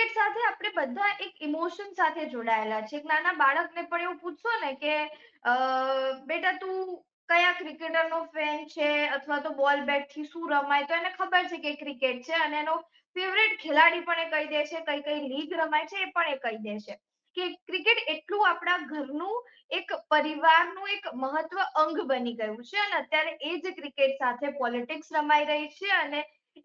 Cricket સાથે આપણે બધા એક ઇમોશન સાથે જોડાયેલા છે. એક નાના બાળકને પણ એવું પૂછશો ને કે બેટા તું કયા ક્રિકેટરનો ફેન છે અથવા તો બોલ બેટ થી શું રમાય, તો એને ખબર છે કે ક્રિકેટ છે અને એનો ફેવરેટ ખેલાડી પણ એ કહી દે છે, કઈ કઈ લીગ રમાય છે એ પણ એ કહી દે છે. કે ક્રિકેટ એટલું આપણા ઘરનું એક પરિવારનું એક મહત્વ અંગ બની ગયું છે અને અત્યારે એ જ ક્રિકેટ સાથે પોલિટિક્સ રમાઈ રહી છે અને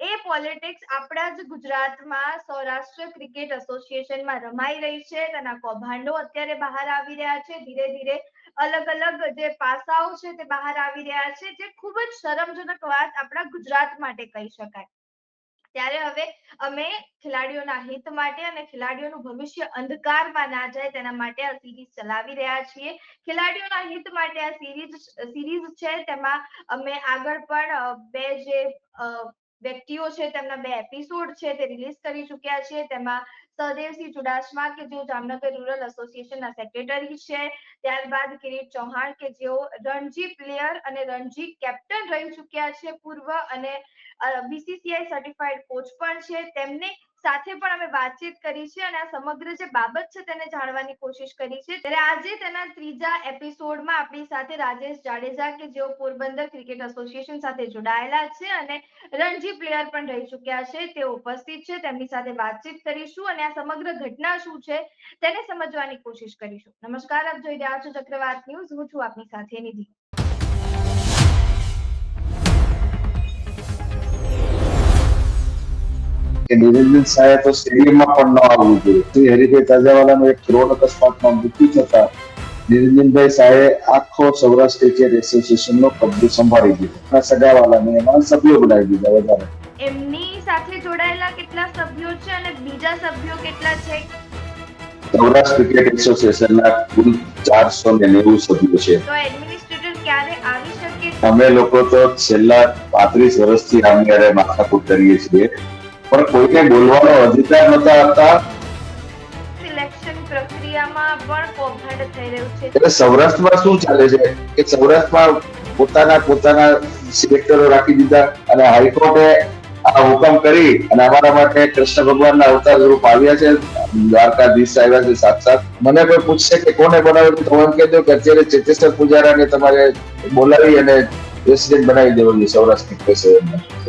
એ પોલિટિક્સ આપણા જ ગુજરાતમાં સૌરાષ્ટ્ર ક્રિકેટ એસોસિએશનમાં રમાઈ રહી છે. તેના કૌભાંડો અત્યારે બહાર આવી રહ્યા છે. ધીરે ધીરે અલગ અલગ જે પાસાઓ છે તે બહાર આવી રહ્યા છે, જે ખૂબ જ શરમજનક વાત આપણા ગુજરાત માટે કહી શકાય. ત્યારે હવે અમે ખેલાડીઓના હિત માટે અને ખેલાડીઓનું ભવિષ્ય અંધકારમાં ના જાય તેના માટે આ સિરીઝ ચલાવી રહ્યા છીએ. ખેલાડીઓના હિત માટે આ સિરીઝ છે, તેમાં અમે આગળ પણ બે જે વ્યક્તિઓ છે તેમના બે એપિસોડ છે તે રિલીઝ કરી ચુક્યા છીએ. તેમાં સહદેવસિંહ ચુડાસમા કે જેઓ જામનગર રૂરલ એસોસિએશનના સેક્રેટરી છે, ત્યારબાદ કિરીટ ચૌહાણ કે જેઓ રણજી પ્લેયર અને રણજી કેપ્ટન રહી ચુક્યા છે પૂર્વ, અને બીસીસીઆઈ સર્ટિફાઈડ કોચ પણ છે. તેમની સાથે પણ અમે વાતચીત કરી છે અને આ સમગ્ર જે બાબત છે તેને જાણવાની કોશિશ કરી છે. ત્યારે આજે તેના ત્રીજા એપિસોડમાં આપણી સાથે રાજેશ જાડેજા કે જેઓ પોરબંદર ક્રિકેટ એસોસિએશન સાથે જોડાયેલા છે અને રણજી પ્લેયર પણ રહી ચુક્યા છે, તેઓ ઉપસ્થિત છે. તેમની સાથે વાતચીત કરીશું અને આ સમગ્ર ઘટના શું છે તેને સમજવાની કોશિશ કરીશું. નમસ્કાર, આપ જોઈ રહ્યા છો ચક્રવાત ન્યૂઝ. હું છું આપની સાથે નિધિ. કે નિરંજન શાહે તો સ્ટેડિયમમાં પણ ન આવવું જોઈએ. શ્રી હરિભાઈ તાજાવાલાનું એક રોડ અકસ્માતમાં મૃત્યુ થતા નિરંજનભાઈ શાહે આખો સૌરાષ્ટ્ર ક્રિકેટ એસોસિએશનનો કબજો સંભાળી દીધો. સગાવાલાને એમાં સભ્યો બનાવી દીધા. વધારે એમની સાથે જોડાયેલા કેટલા સભ્યો છે અને બીજા સભ્યો કેટલા છે? સૌરાષ્ટ્ર ક્રિકેટ એસોસિએશનના કુલ 490 સભ્યો છે. તો એડમિનિસ્ટ્રેટર ક્યારે આવી શકે? અમે લોકો તો છેલ્લા 35 વર્ષથી આની હારે માથાકૂટ કરીએ છીએ, પણ કોઈને બોલવાનો અધિકાર નહોતા આપતા. સિલેક્શન પ્રક્રિયામાં પણ કૌભાંડ થઈ રહ્યું છે. એટલે સૌરાષ્ટ્રમાં શું ચાલે છે કે સૌરાષ્ટ્રમાં પોતાના સિલેક્ટરો રાખી દીધા અને હાઈકોર્ટે આ હુકમ કરી અને અમારા માટે કૃષ્ણ ભગવાનના અવતાર રૂપ આવ્યા છે. દ્વારકાધીશ આવ્યા છે સાક્ષાત. મને કોઈ પૂછશે કે કોને બનાવ્યું તો હું કહી દઉં કે અત્યારે ચેતેશ્વર પૂજારાને તમારે બોલાવી અને પ્રેસિડેન્ટ બનાવી દેવો જોઈએ સૌરાષ્ટ્ર ક્રિકેટ.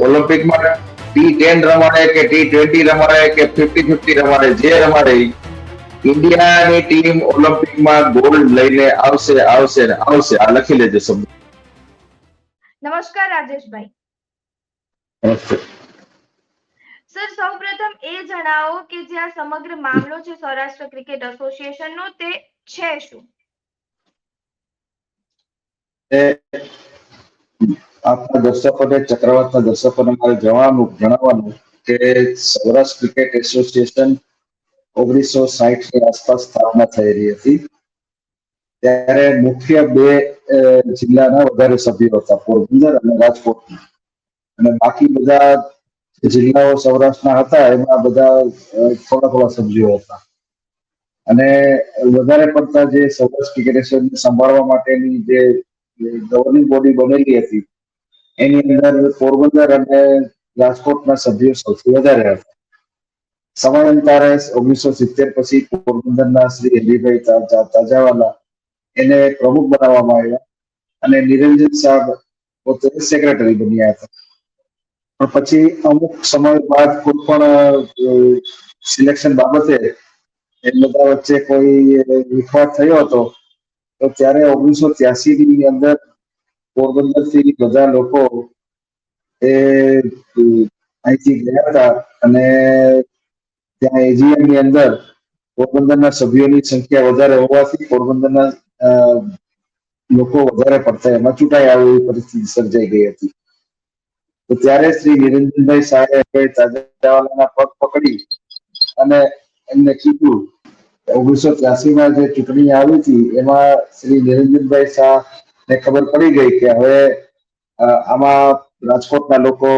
ઓલિમ્પિકમાં T10 રમાડે કે T20 રમાડે કે 50-50 રમાડે, જે રમાડે ઇન્ડિયાની ટીમ ઓલિમ્પિકમાં ગોલ્ડ લઈને આવશે. આ લખી લેજો શબ્દ. નમસ્કાર રાજેશભાઈ. સર, સૌપ્રથમ એ જણાવો કે જે આ સમગ્ર મામલો છે સૌરાષ્ટ્ર ક્રિકેટ એસોસિએશનનો, તે છે શું? આપના દર્શકોને, ચક્રવાતના દર્શકોને મારે જણાવવાનું કે સૌરાષ્ટ્ર ક્રિકેટ એસોસિએશન 1960 ની આસપાસ સ્થાપના થઈ રહી હતી. ત્યારે મુખ્ય બે જિલ્લાના વધારે સભ્યો હતા, પોરબંદર અને રાજકોટ, અને બાકી બધા જિલ્લાઓ સૌરાષ્ટ્રના હતા એમાં બધા થોડા સભ્યો હતા. અને વધારે પડતા જે સૌરાષ્ટ્ર ક્રિકેટ એસોસિએશન સંભાળવા માટેની જે ગવર્નિંગ બોડી બનેલી હતી એની અંદર પોરબંદર અને રાજકોટના સભ્યો સૌથી વધારે હતા. સમયાંતરે 1970 પછી પોરબંદરના શ્રી હરિભાઈ તાજાવાલા એને પ્રમુખ બનાવવામાં આવ્યા અને નિરંજન સાહેબ પોતે સેક્રેટરી બન્યા હતા. પણ પછી અમુક સમય બાદ કોઈ પણ સિલેક્શન બાબતે એ બધા વચ્ચે કોઈ વિખવાદ થયો હતો, તો ત્યારે 1983 ની અંદર પોરબંદર થી બધા લોકો એ અહીંથી ગયા હતા અને ત્યાં એજીએમ ની અંદર પોરબંદરના સભ્યોની સંખ્યા વધારે હોવાથી પોરબંદરના લોકો વધારે પડતા એમાં ચૂંટાઈ આવે એવી પરિસ્થિતિ સર્જાઈ ગઈ હતી. તો ત્યારે શ્રી નિરંજનભાઈ શાહે તાજાવાલાના પગ પકડી અને એમને કીધું 1983માં જે ચૂંટણી આવી હતી એમાં શ્રી નિરંજનભાઈ શાહ ને ખબર પડી ગઈ કે હવે આમાં રાજકોટના લોકો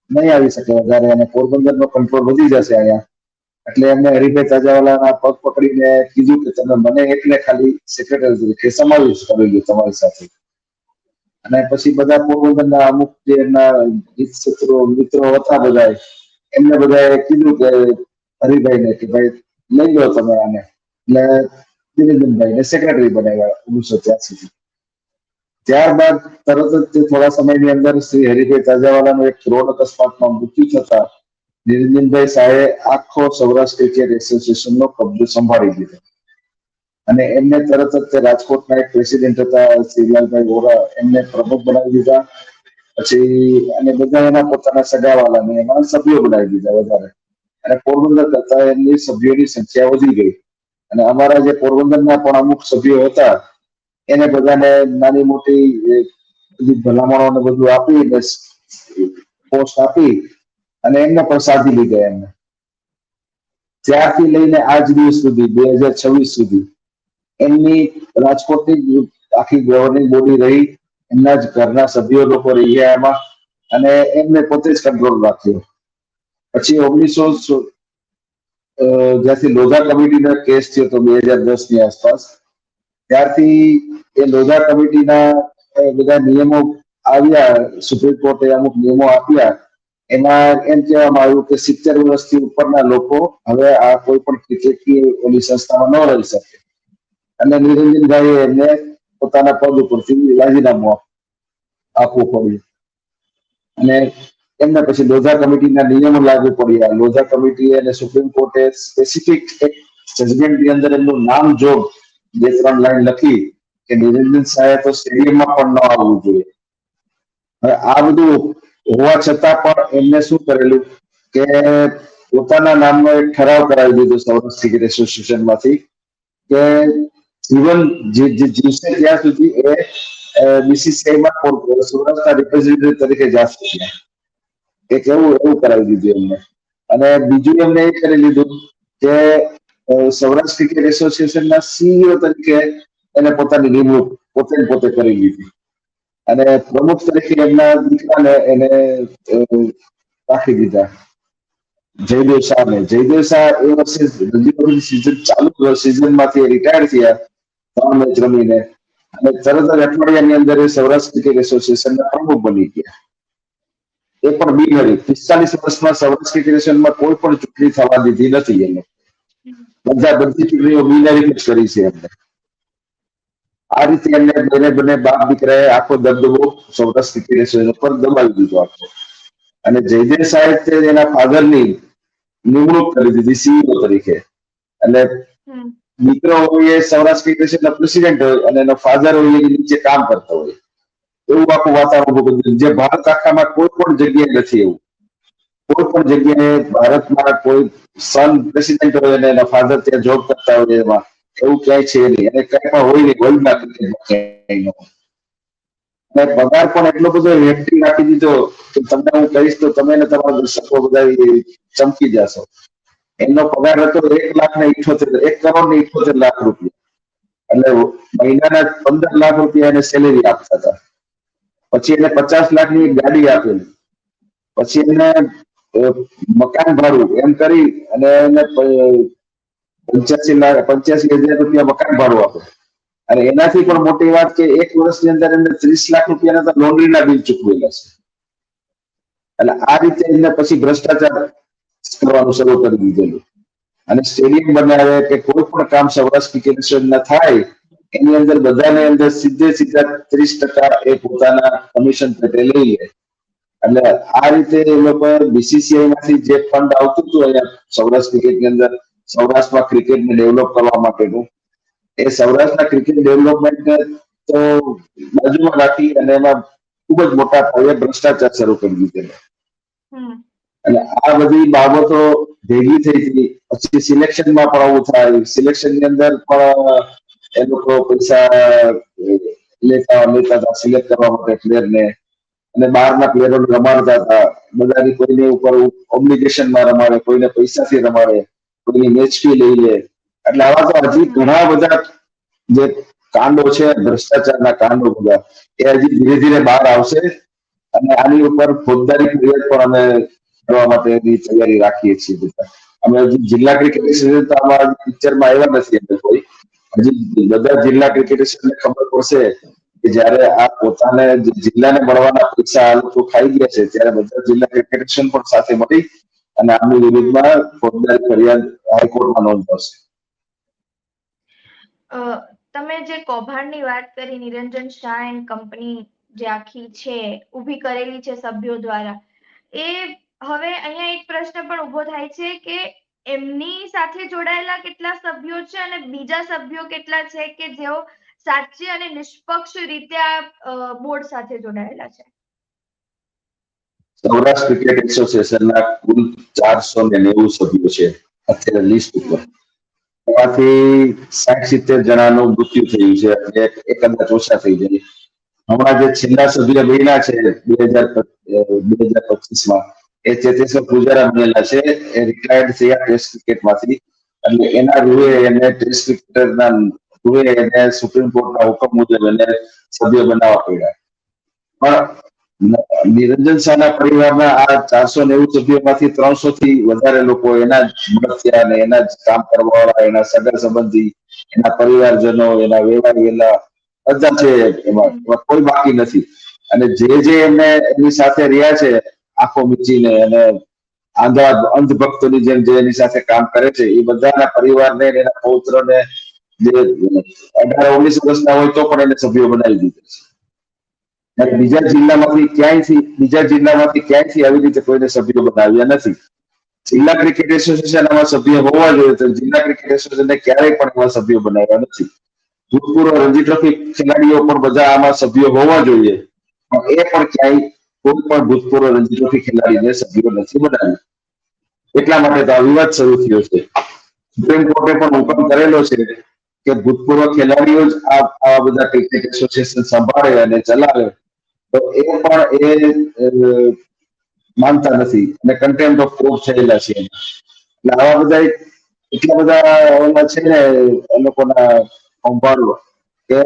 નહીં આવી શકે વધારે અને પોરબંદરનો કંટ્રોલ વધી જશે અહીંયા. એટલે એમને હરિભાઈ તાજાવાલાના પગ પકડીને કીધું કે તમે મને એકને ખાલી સેક્રેટરી તરીકે સમાવેશ કરી લો તમારી સાથે. અને પછી બધા પોરબંદરના અમુક જે એમના મિત્રો હતા બધા એમને બધાએ કીધું કે હરિભાઈને કે ભાઈ લઈ લો તમે આને, એટલે નિરંજનભાઈને સેક્રેટરી બનાવ્યા 1983 ત્યારબાદ તરત જ તે થોડા સમયની અંદર શ્રી હરિભાઈ તાજાવાલાનું એક રોડ અકસ્માતમાં મૃત્યુ થતા નિરંજનભાઈ શાહે આખો સૌરાષ્ટ્ર ક્રિકેટ એસોસિએશનનો કબજો સંભાળી લીધો અને એમને તરત જ તે રાજકોટના એક પ્રેસિડેન્ટ હતા શ્રીલાલભાઈ વોરા એમને પ્રમુખ બનાવી દીધા. પછી અને બધા એના પોતાના સગાવાલાને એમાં સભ્યો બનાવી દીધા વધારે અને પોરબંદર કરતા એમની સભ્યોની સંખ્યા વધી ગઈ અને અમારા જે પોરબંદરના પણ અમુક સભ્યો હતા એને બધાને નાની મોટી બધી ભલામણો ને બધું આપી પોસ્ટ આપી અને એમને પણ સાધી લીધા એમને. ત્યારથી લઈને આજ દિવસ સુધી 2026 સુધી એમની રાજકોટની આખી ગવર્નિંગ બોડી રહી, એમના જ ઘરના સભ્યો લોકો રહ્યા એમાં અને એમને પોતે જ કંટ્રોલ રાખ્યો. પછી 1900 જ્યાંથી લોધા કમિટીનો કેસ થયો તો 2010 ની આસપાસ ત્યારથી એ લોધા કમિટીના બધા નિયમો આવ્યા, સુપ્રીમ કોર્ટે અમુક નિયમો આપ્યા. એમાં એમ કહેવામાં આવ્યું કે 70 વર્ષથી ઉપરના લોકો હવે આ કોઈ પણ ક્રિકેટની ઓલી સંસ્થામાં ન રહી શકે અને નિરંજનભાઈએ એમને પોતાના પદ ઉપરથી રાજીનામું આપવું પડ્યું અને એમને પછી લોધા કમિટીના નિયમો લાગુ પડ્યા. લોધા કમિટી અને સુપ્રીમ કોર્ટે સ્પેસિફિક એક જજમેન્ટની અંદર એમનું નામ જોગ 2-3 લાઈન લખી કે નિરંજન શાહે તો સ્ટેડિયમમાં પણ ન આવવું જોઈએ. હવે આ બધું હોવા છતાં પણ એમને શું કરેલું કે પોતાના નામનો એક ઠરાવ કરાવી દીધો સૌરાષ્ટ્ર ક્રિકેટ એસોસિએશનમાંથી કે જીવન જીવશે ત્યાં સુધી એ બીસીસીઆઈમાં સૌરાષ્ટ્રના રિપ્રેઝેન્ટેટિવ તરીકે જશે. એક એવું કરાવી દીધું એમને. અને બીજું એમને એ કરી લીધું કે સૌરાષ્ટ્ર ક્રિકેટ એસોસિએશનના સીઈઓ તરીકે એને પોતાની નિમણૂક પોતે કરી લીધી અને પ્રમુખ તરીકે એમના દીકરાને એને રાખી દીધા, જયદેવ શાહને. જયદેવ શાહ એ વર્ષે સીઝન ચાલુ સીઝનમાંથી રિટાયર થયા 3 મેચ રમીને અને તરત જ અઠવાડિયાની અંદર એ સૌરાષ્ટ્ર ક્રિકેટ એસોસિએશનના પ્રમુખ બની ગયા. એ પણ બિનહરીફ 45 વર્ષમાં સૌરાષ્ટ્ર ક્રિકેટ એસોસિએશનમાં કોઈ પણ ચૂંટણી થવા દીધી નથી એને. બધી ચૂંટણીઓ બિનહરીફ જ કરી છે એમને. આ રીતે એમને બંને બાપ દીકરાએ આખો દબદબો સૌરાષ્ટ્ર ક્રિકેટ એસોસિએશન પર દબાવી દીધો આખો. અને જયદેવ સાહેબ એના ફાધરની નિમણૂક કરી દીધી સીઈઓ તરીકે. એટલે દીકરો હોય એ સૌરાષ્ટ્ર ક્રિકેટ એસોસિએશનના પ્રેસિડેન્ટ હોય અને એનો ફાધર હોય એની નીચે કામ કરતો હોય એવું આખું વાતાવરણ ઉભું કર્યું જે ભારત આખામાં કોઈ પણ જગ્યાએ નથી. એવું કોઈ પણ જગ્યાએ ભારતમાં કોઈ સન પ્રેસિડેન્ટ હોય અને એના ફાધર ત્યાં જોબ કરતા હોય એમાં એવું ક્યાંય છે નહીં અને કઈ પણ હોય નહીં વર્લ્ડના ક્રિકેટમાં. અને પગાર પણ એટલો બધો હેફટી રાખી દીધો કે તમને હું કહીશ તો તમે ને તમારા દર્શકો બધા ચમકી જશો. એમનો પગાર હતો 1,78,00,000 રૂપિયા. એટલે મહિનાના 15 લાખ રૂપિયા એને સેલેરી આપતા હતા. પછી એને 50 લાખની એક ગાડી આપેલી. પછી એને મકાન ભાડું એમ કરી અને એને 85,000 રૂપિયા મકાન ભાડું આપે. અને એનાથી પણ મોટી વાત કે એક વર્ષની અંદર એમને 30 લાખ રૂપિયાના લોન્ડ્રીના બિલ ચૂકવેલા છે. એટલે આ રીતે એમને પછી ભ્રષ્ટાચાર કરવાનું શરૂ કરી દીધેલું અને સ્ટેડિયમ બનાવે કે કોઈ પણ કામ સૌરાષ્ટ્ર ક્રિકેટ એસોસિએશનના થાય એની અંદર બધાને અંદર સીધા 30% એ પોતાના કમિશન પેટે લઈ લે. એટલે આ રીતે એ લોકો બીસીસીઆઈ માંથી જે ફંડ આવતું હતું અહીંયા સૌરાષ્ટ્ર ક્રિકેટની અંદર સૌરાષ્ટ્રમાં ક્રિકેટને ડેવલપ કરવા માટેનું એ સૌરાષ્ટ્રના ક્રિકેટ ડેવલપમેન્ટને તો બાજુમાં રાખી અને એમાં ખૂબ જ મોટા પાયે ભ્રષ્ટાચાર શરૂ કરી દીધેલો. અને આ બધી બાબતો ભેગી થઈ હતી. પછી સિલેક્શનમાં પણ આવું થાય. સિલેક્શનની અંદર પણ એ લોકો પૈસા લેતા હતા સિલેક્ટ કરવા માટે પ્લેયરને અને બહારના પ્લેયરોને રમાડતા હતા. બધાની કોઈની ઉપર ઓબ્લિગેશનમાં રમાડે, કોઈને પૈસાથી રમાડે, કોઈની મેચ ફી લઈ લે. એટલે આવા તો હજી ઘણા બધા જે કાંડો છે ભ્રષ્ટાચારના કાંડો બધા એ હજી ધીરે ધીરે બહાર આવશે અને આની ઉપર ફોજદારી ફરિયાદ પણ અમે કરવા માટેની તૈયારી રાખીએ છીએ બધા. અમે હજી જિલ્લા ક્રિકેટ એસોસિએશન તો અમારા પિક્ચરમાં આવ્યા નથી અમે કોઈ. હજી બધા જિલ્લા ક્રિકેટ એસોસિએશનને ખબર પડશે કે જયારે આ પોતાને જિલ્લાને મળવાના પૈસા આ લોકો ખાઈ ગયા છે ત્યારે બધા જિલ્લા ક્રિકેટ એસોસિએશન પણ સાથે મળી અને આમની વિરુદ્ધમાં ફોજદારી ફરિયાદ હાઈકોર્ટમાં નોંધાવશે. તમે જે કૌભાંડની વાત કરી, નિરંજન શાહ એન્ડ કંપની જે આખી છે ઊભી કરેલી છે સભ્યો દ્વારા, એ હવે અહીંયા એક પ્રશ્ન પણ ઊભો થાય છે કે એમની સાથે જોડાયેલા કેટલા સભ્યો છે અને બીજા સભ્યો કેટલા છે કે જેઓ સાચી અને નિષ્પક્ષ રીતે આ બોર્ડ સાથે જોડાયેલા છે? સૌરાષ્ટ્ર ક્રિકેટ એસોસિએશનના કુલ 490 સભ્યો છે અત્યારે લિસ્ટ ઉપર. એમાંથી 60-70 જણાનું મૃત્યુ થયું છે અને એક કદાચ ઓછા થઈ જાય. હમણાં જે છેલ્લા સભ્ય બન્યા છે 2025માં, એ ચેતેશ્વર પૂજારા બનેલા છે. એ રિટાયર્ડ થયા ટેસ્ટ ક્રિકેટમાંથી, અને એના રૂએ એને ટેસ્ટ ક્રિકેટરના રૂએ એને સુપ્રીમ કોર્ટના હુકમ મુજબ એને સભ્ય બનાવવા પડ્યા. પણ નિરંજન શાહના પરિવારના આ 490 સભ્યોમાંથી 300 થી વધારે લોકો એના જ મળતિયા અને એના જ કામ કરવાવાળા, એના સગા સંબંધી, એના પરિવારજનો, એના વેવાયેલા બધા છે. એમાં કોઈ બાકી નથી. અને જે એમને એની સાથે રહ્યા છે આંખો મીચીને અને અંધભક્તોની જેમ જે એની સાથે કામ કરે છે, એ બધાના પરિવારને, એના પૌત્રને, જે 18-19 વર્ષના હોય તો પણ એને સભ્યો બનાવી દીધા છે. બીજા જિલ્લામાંથી ક્યાંયથી આવી રીતે કોઈને સભ્યો બનાવ્યા નથી. જિલ્લા ક્રિકેટ એસોસિએશન આમાં સભ્ય હોવા જોઈએ, તો જિલ્લા ક્રિકેટ એસોસિએશને ક્યારેય પણ એમાં સભ્યો બનાવ્યા નથી. ભૂતપૂર્વ રણજી ટ્રોફી ખેલાડીઓ પણ બધા આમાં સભ્યો હોવા જોઈએ, પણ એ પણ ક્યાંય કોઈ પણ ભૂતપૂર્વ રણજી ટ્રોફી ખેલાડીને સભ્યો નથી બનાવ્યો. એટલા માટે તો આ વિવાદ શરૂ થયો છે. સુપ્રીમ કોર્ટે પણ હુકમ કરેલો છે કે ભૂતપૂર્વ ખેલાડીઓ જ આવા બધા ક્રિકેટ એસોસિએશન સંભાળે અને ચલાવે, તો એ પણ એ માનતા નથી અને કન્ટેમ્પ્ટ ઓફ કોર્ટ થયેલા છે. એટલે આવા બધા એટલા બધા ઓલા છે ને એ લોકોના કૌભાંડો કે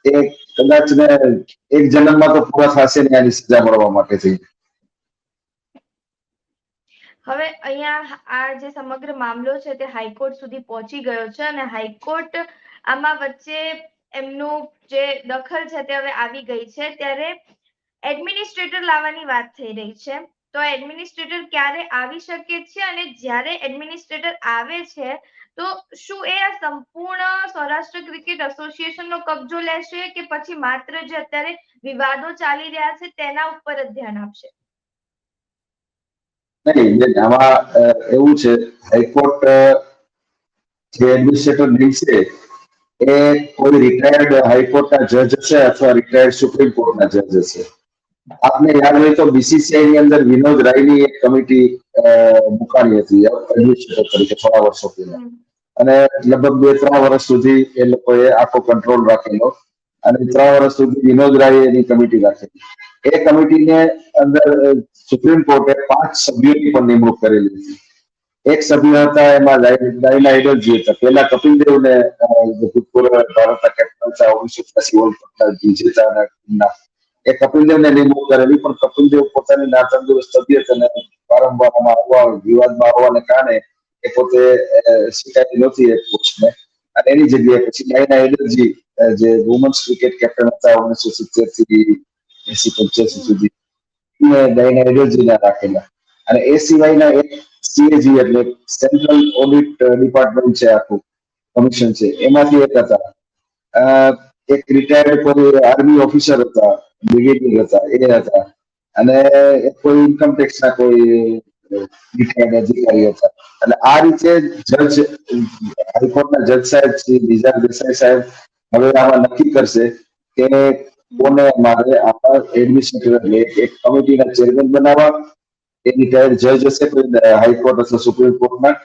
એ કદાચ ને એક જન્મમાં તો પૂરા થશે ને આની સજા મળવા માટે થઈ. હવે અહીંયા આ જે સમગ્ર મામલો છે તે હાઈકોર્ટ સુધી પહોંચી ગયો છે અને હાઈકોર્ટ આમાં વચ્ચે એમનું જે દખલ છે તે હવે આવી ગઈ છે. ત્યારે એડમિનિસ્ટ્રેટર લાવવાની વાત થઈ રહી છે. તો એડમિનિસ્ટ્રેટર ક્યારે આવી શકે છે અને જ્યારે એડમિનિસ્ટ્રેટર આવે છે તો શું એ આ સંપૂર્ણ સૌરાષ્ટ્ર ક્રિકેટ એસોસિએશનનો કબજો લેશે કે પછી માત્ર જે અત્યારે વિવાદો ચાલી રહ્યા છે તેના ઉપર જ ધ્યાન આપશે? નહીં, આમાં એવું છે, હાઈકોર્ટ જે એડમિનિસ્ટ્રેટર નિમશે એ કોઈ રિટાયર્ડ હાઈકોર્ટના જજ હશે અથવા રિટાયર્ડ સુપ્રીમ કોર્ટના જજ હશે. આપને યાદ હોય તો બીસીસીઆઈ ની અંદર વિનોદ રાયની એક કમિટી મુકાણી હતી એડમિનિસ્ટ્રેટર તરીકે થોડા વર્ષો પહેલા, અને લગભગ 2-3 વર્ષ સુધી એ લોકોએ આખો કંટ્રોલ રાખેલો અને 3 વર્ષ સુધી વિનોદ રાય એની કમિટી રાખેલી. એ કમિટીને અંદર સુપ્રીમ કોર્ટે 5 સભ્યોની પણ નિમણૂક કરેલી હતી. એક સભ્ય હતા એમાં ડાયના એડલજી હતા. પહેલા કપિલ દેવને ભૂતપૂર્વ ભારતના કેપ્ટન હતા 1983 વર્લ્ડ કપના વિજેતાના, એ કપિલ દેવને નિમણૂક કરેલી, પણ કપિલ દેવ પોતાની નાતંદુરસ્ત તબિયત અને વારંવાર વિવાદમાં આવવાને કારણે એ પોતે સ્વીકારી નહોતી એ પોસ્ટને, અને એની જગ્યાએ પછી ડાયના એડલજી જે વુમન્સ ક્રિકેટ કેપ્ટન હતા 1970 થી 80-85 સુધી, ડાયના એડલજીને રાખેલા. અને એ સિવાયના એક સીએજી એટલે સેન્ટ્રલ ઓડિટ ડિપાર્ટમેન્ટ છે, આખું કમિશન છે, એમાંથી એક હતા. એક રિટાયર્ડ કોઈ આર્મી ઓફિસર હતા, બ્રિગેડિયર હતા, એ હતા. અને કોઈ ઇન્કમ ટેક્સના કોઈ રિટાયર્ડ અધિકારી હતા. એટલે આ રીતે જજ, હાઈકોર્ટના જજ સાહેબ શ્રી નિઝાર દેસાઈ સાહેબ હવે આમાં નક્કી કરશે કે કોને મારે આમાં એડમિનિસ્ટ્રેટર એટલે એક કમિટીના ચેરમેન બનાવવા, એ રિટાયર્ડ જજ હશે હાઈકોર્ટ અથવા સુપ્રીમ કોર્ટના,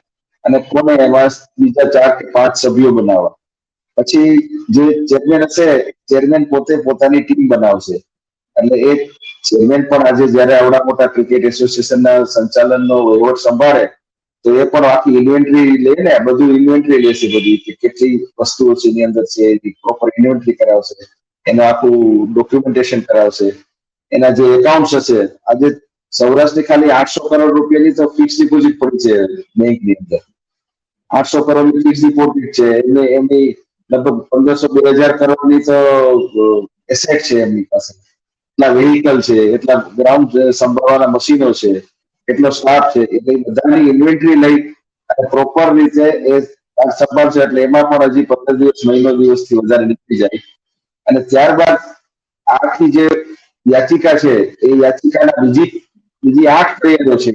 અને કોને એમાં બીજા 4 કે 5 સભ્યો બનાવવા. પછી જે ચેરમેન હશે, ચેરમેન પોતે પોતાની ટીમ બનાવશે. એટલે એ ચેરમેન પણ આજે જયારે આવડા મોટા ક્રિકેટ એસોસિએશનના સંચાલનનો વહીવટ સંભાળે, તો એ પણ આખી ઇન્વેન્ટરી લે ને, બધું ઇન્વેન્ટરી લેશે, બધી કેટલી વસ્તુઓ છે એની અંદર છે એની પ્રોપર ઇન્વેન્ટરી કરાવશે, એનું આખું ડોક્યુમેન્ટેશન કરાવશે, એના જે એકાઉન્ટ હશે. આજે સૌરાષ્ટ્રની ખાલી 800 કરોડ રૂપિયાની તો ફિક્સ ડિપોઝિટ પડી છે બેંકની અંદર. 800 કરોડની ફિક્સ ડિપોઝિટ છે, એમની લગભગ 1500-2000 કરોડની તો એસેટ છે એમની પાસે. એટલા વેહિકલ છે, એટલા ગ્રાઉન્ડ સંભાળવાના મશીનો છે, કેટલો સ્ટાફ છે, એટલે એ બધાની ઇન્વેન્ટરી લઈ અને પ્રોપર રીતે એ સંભાળશે. એટલે એમાં પણ હજી 15 દિવસ, મહિનો દિવસથી વધારે નીકળી જાય. અને ત્યારબાદ આખી જે યાચિકા છે એ યાચિકાના બીજી 8 ફરિયાદો છે.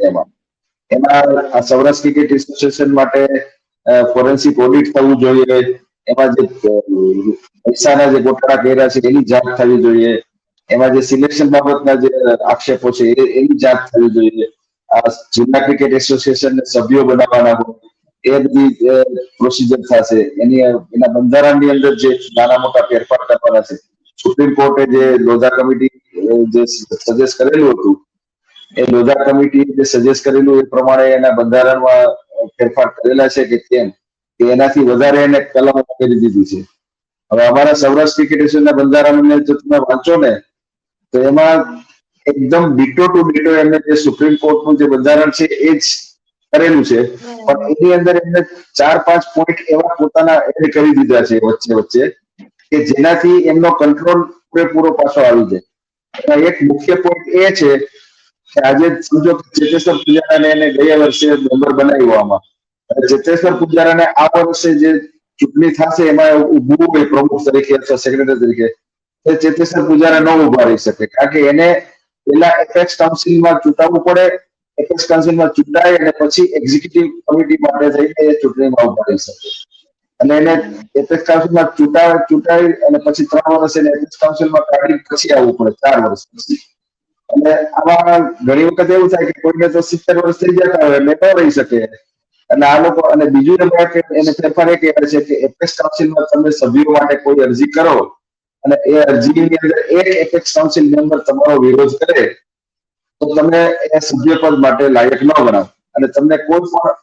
એમાં આ સૌરાષ્ટ્ર ક્રિકેટ એસોસિએશન માટે ફોરેન્સિક ઓડિટ થવું જોઈએ. એમાં જે પૈસાના જે ગોટાળા કર્યા છે એની જાંચ થવી જોઈએ. એમાં જે સિલેક્શન બાબતના જે આક્ષેપો છે એની જાંચ થવી જોઈએ. આ જિલ્લા ક્રિકેટ એસોસિએશનને સભ્યો બનાવવાના હોય એ બધી પ્રોસિજર થશે. એના બંધારણની અંદર જે નાના મોટા ફેરફાર કરવાના છે. સુપ્રીમ કોર્ટે જે લોધા કમિટી જે સજેસ્ટ કરેલું હતું, એ લોધા કમિટી જે સજેસ્ટ કરેલું એ પ્રમાણે એના બંધારણમાં ફેરફાર કરેલા છે કે કેમ, કે એનાથી વધારે એને કલમો કરી દીધી છે. હવે અમારા સૌરાષ્ટ્ર ક્રિકેટ એસોસિએશનના બંધારણને જો તમે વાંચો ને તો એમાં એકદમ ડીટો ટુ ડીટો એમને જે સુપ્રીમ કોર્ટનું જે બંધારણ છે એ જ કરેલું છે. પણ એની અંદર એમને 4-5 પોઈન્ટ એવા પોતાના એડ કરી દીધા છે વચ્ચે કે જેનાથી એમનો કંટ્રોલ પૂરેપૂરો પાછો આવી જાય. એમાં એક મુખ્ય પોઈન્ટ એ છે કે આજે સમજો કે ચેતેશ્વર પૂજારાને એને ગયા વર્ષે મેમ્બર બનાવ્યો આમાં, અને ચેતેશ્વર પૂજારાને આ વર્ષે જે ચૂંટણી થશે એમાં ઉભું હોય પ્રમુખ તરીકે અથવા સેક્રેટરી તરીકે, એ ચેતેશ્વર પૂજારા ન ઉભા રહી શકે. કારણ કે એને પેલા એપેક્સ કાઉન્સિલમાં ચૂંટાવવું પડે. એપેક્સ કાઉન્સિલમાં ચૂંટાય અને પછી એક્ઝિક્યુટિવ કમિટી માટે જઈને એ ચૂંટણીમાં ઉભા રહી શકે. અને એને એપેક્સ કાઉન્સિલમાં ચૂંટાય અને પછી 3 વર્ષ એને એપેક્સ કાઉન્સિલમાં કાઢી પછી આવવું પડે, 4 વર્ષ પછી. અને આમાં ઘણી વખત એવું થાય કે કોઈને તો 70 વર્ષ થઈ જતા હોય એટલે ન રહી શકે. અને આ લોકો, અને બીજું એને ફેરફાર એ કહેવાય છે કે એપેક્સ કાઉન્સિલમાં તમે સભ્યો માટે કોઈ અરજી કરો અને એ અરજીની અંદર એક એપેક્સ કાઉન્સિલ મેમ્બર તમારો વિરોધ કરે તો તમે એ સભ્યપદ માટે લાયક ન ગણાવ અને તમને કોઈ પણ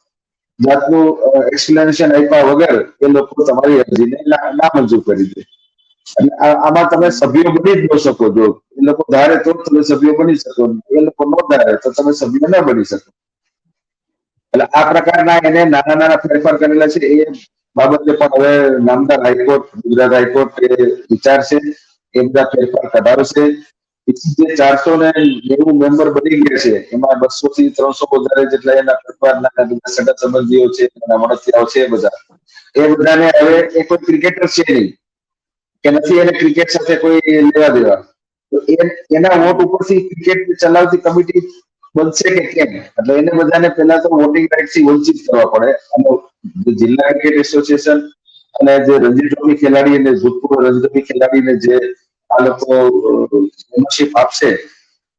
જાતનું એક્સપ્લેનેશન આપ્યા વગર એ લોકો તમારી અરજીને નામંજૂર કરી દે. અને આમાં તમે સભ્યો બની જ ન શકો. જો એ લોકો ધારે તો તમે સભ્યો બની શકો, એ લોકો ન ધારે તો તમે સભ્ય ન બની શકો. એટલે આ પ્રકારના એને નાના ફેરફાર કરેલા છે. એ બાબતે પણ હવે નામદાર હાઈકોર્ટ, ગુજરાત હાઈકોર્ટ એ વિચારશે, એ બધા ફેરફાર કઢાવશે. જે 490 મેમ્બર બની ગયા છે એમાં 200 થી 300 વધારે જેટલા એના પરિવારના બધા સગા સંબંધીઓ છે, એના મળતિયાઓ છે, એ બધાને હવે એ કોઈ ક્રિકેટર છે નહીં કે નથી એને ક્રિકેટ સાથે કોઈ લેવા દેવા, તો એના વોટ ઉપરથી ક્રિકેટ ચલાવતી કમિટી બનશે કે કેમ? એટલે એને બધાને પહેલા તો વોટિંગ રાઇટ થી વંચિત કરવા પડે. અને જિલ્લા ક્રિકેટ એસોસિએશન અને જે રણજી ટ્રોફી ખેલાડી અને ભૂતપૂર્વ રણજી ટ્રોફી ખેલાડીને જે આ લોકો મેમ્બરશિપ આપશે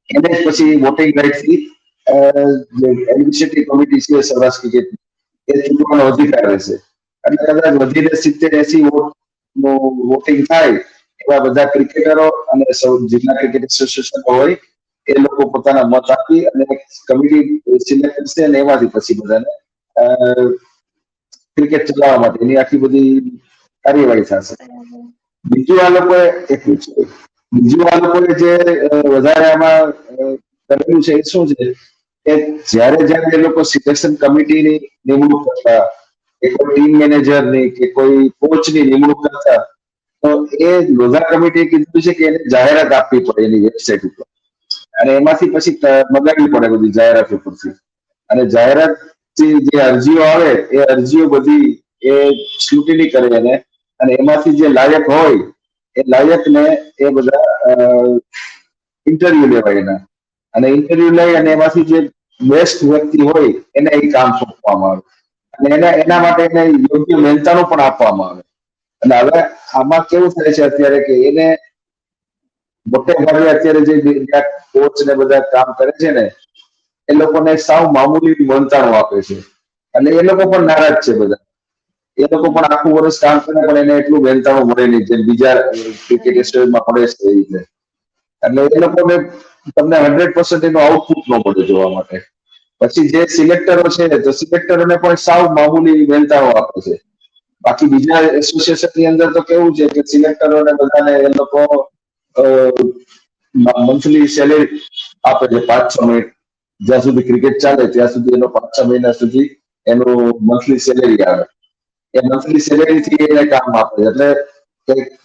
એને પછી વોટિંગ રાઇટ થી એડમિનિસ્ટ્રેટિવ કમિટી છે સૌરાષ્ટ્ર ક્રિકેટ, એ ચૂંટવાનો અધિકાર રહેશે. એટલે કદાચ વધીને 70-80 વોટ વોટિંગ થાય એવા બધા ક્રિકેટરો અને જિલ્લા ક્રિકેટ એસોસિએશન હોય એ લોકો પોતાના મત આપી અને કમિટી સિલેક્ટ કરશે અને એમાંથી પછી બધાને ક્રિકેટ ચલાવવા માટેની આખી બધી કાર્યવાહી થશે. બીજું આ લોકોએ જે વધારે આમાં કરેલું છે એ શું છે કે જ્યારે એ લોકો સિલેક્શન કમિટીની નિમણૂક કરતા કે કોઈ ટીમ મેનેજરની કે કોઈ કોચની નિમણૂક કરતા, તો એ લોધા કમિટીએ કીધું છે કે એને જાહેરાત આપવી પડે એની વેબસાઇટ ઉપર, અને એમાંથી પછી મંગાવવી પડે બધી જાહેરાત ઉપરથી. અને જાહેરાતથી જે અરજીઓ આવે એ અરજીઓ બધી એ સ્ક્રુટિની કરે અને એમાંથી જે લાયક હોય એ લાયકને એ બધા ઇન્ટરવ્યુ લેવાય એના, અને ઇન્ટરવ્યુ લઈ અને એમાંથી જે બેસ્ટ વ્યક્તિ હોય એને એ કામ સોંપવામાં આવે અને એના માટે એને યોગ્ય મહેનતાણું પણ આપવામાં આવે. અને હવે આમાં કેવું થાય છે અત્યારે કે એને મોટે ભાગે અત્યારે જે કોચ ને બધા કામ કરે છે ને એ લોકોને સાવ મામૂલી મહેનતાણું આપે છે અને એ લોકો પણ નારાજ છે બધા. એ લોકો પણ આખું વર્ષ કામ કરે પણ એને એટલું મહેનતાણું મળે નહીં જેમ બીજા ક્રિકેટ એસોસિએશનમાં મળે છે એ રીતે. એટલે એ લોકોને તમને 100% એનું આઉટપુટ ન મળે જોવા માટે. પછી જે સિલેક્ટરો છે તો સિલેક્ટરોને પણ સાવ મામૂલી મહેનતાણું આપે છે. બાકી બીજા એસોસિએશન ની અંદર તો કેવું છે કે સિલેક્ટરોને બધાને એ લોકો મંથલી સેલેરી આપે છે 5-6 મિનિટ, જ્યાં સુધી ક્રિકેટ ચાલે ત્યાં સુધી એનો 5-6 મહિના સુધી એનું મંથલી સેલેરી આવે. એ મંથલી સેલેરી થી એને કામ આપે એટલે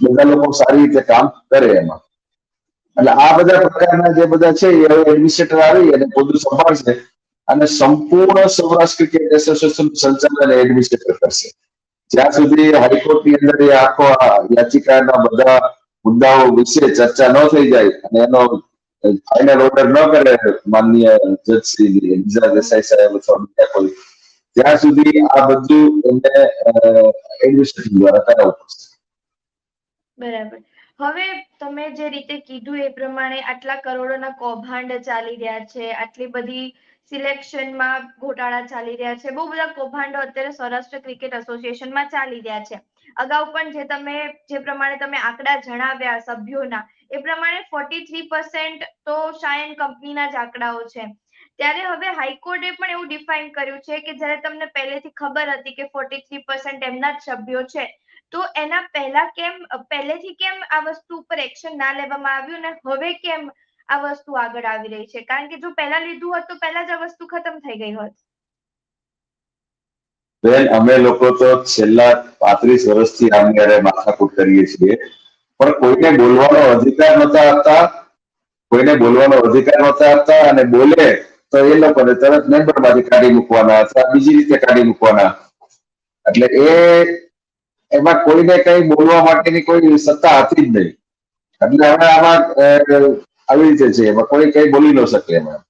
બધા લોકો સારી રીતે કામ કરે એમાં. એટલે આ બધા પ્રકારના જે બધા છે એ એડમિનિસ્ટ્રેટર આવી અને બધું સંભાળશે અને સંપૂર્ણ સૌરાષ્ટ્ર ક્રિકેટ એસોસિએશનનું સંચાલન એડમિનિસ્ટ્રેટર કરશે. જ્યાં સુધી હાઈકોર્ટની અંદર એ આખો યાચિકાના બધા મુદ્દાઓ વિશે ચર્ચા ન થઈ જાય અને એનો ફાઇનલ ઓર્ડર ન કરે માનનીય જજ શ્રી નિઝા દેસાઈ સાહેબ અથવા બીજા કોઈ, ત્યાં સુધી આ બધું એમને એડમિનિસ્ટ્રેશન દ્વારા કરાવવું પડશે. બરાબર. હવે તમે જે રીતે કીધું એ પ્રમાણે આટલા કરોડોના કૌભાંડ ચાલી રહ્યા છે, આટલી બધી સિલેક્શનમાં ઘોટાળા ચાલી રહ્યા છે, બહુ બધા કૌભાંડો અત્યારે સૌરાષ્ટ્ર ક્રિકેટ એસોસિએશનમાં ચાલી રહ્યા છે. અગાઉ પણ જે પ્રમાણે તમે આંકડા જણાવ્યા સભ્યોના, એ પ્રમાણે 43% તો શાયન કંપનીના જ આંકડાઓ છે. ત્યારે હવે હાઈકોર્ટે પણ એવું ડિફાઇન કર્યું છે કે જ્યારે તમને પહેલેથી ખબર હતી કે 43% એમના જ સભ્યો છે, તો એના પહેલેથી કેમ આ વસ્તુ ઉપર એક્શન ના લેવામાં આવ્યું ને હવે કેમ આ વસ્તુ આગળ આવી રહી છે? કારણ કે જો પહેલા લીધું હોત તો પહેલા જ આ વસ્તુ ખતમ થઈ ગઈ હોત. બેન, અમે લોકો તો છેલ્લા 35 વર્ષથી આની હારે માથાકૂટ કરીએ છીએ, પણ કોઈને બોલવાનો અધિકાર નહોતા આપતા, અને બોલે તો એ લોકોને તરત મેમ્બરમાંથી કાઢી મૂકવાના અથવા બીજી રીતે કાઢી મૂકવાના. એટલે એમાં કોઈને કઈ બોલવા માટેની કોઈ સત્તા હતી જ નહીં. એટલે હવે આમાં આવી રીતે છે, એમાં કોઈ કઈ બોલી ન શકે એમાં.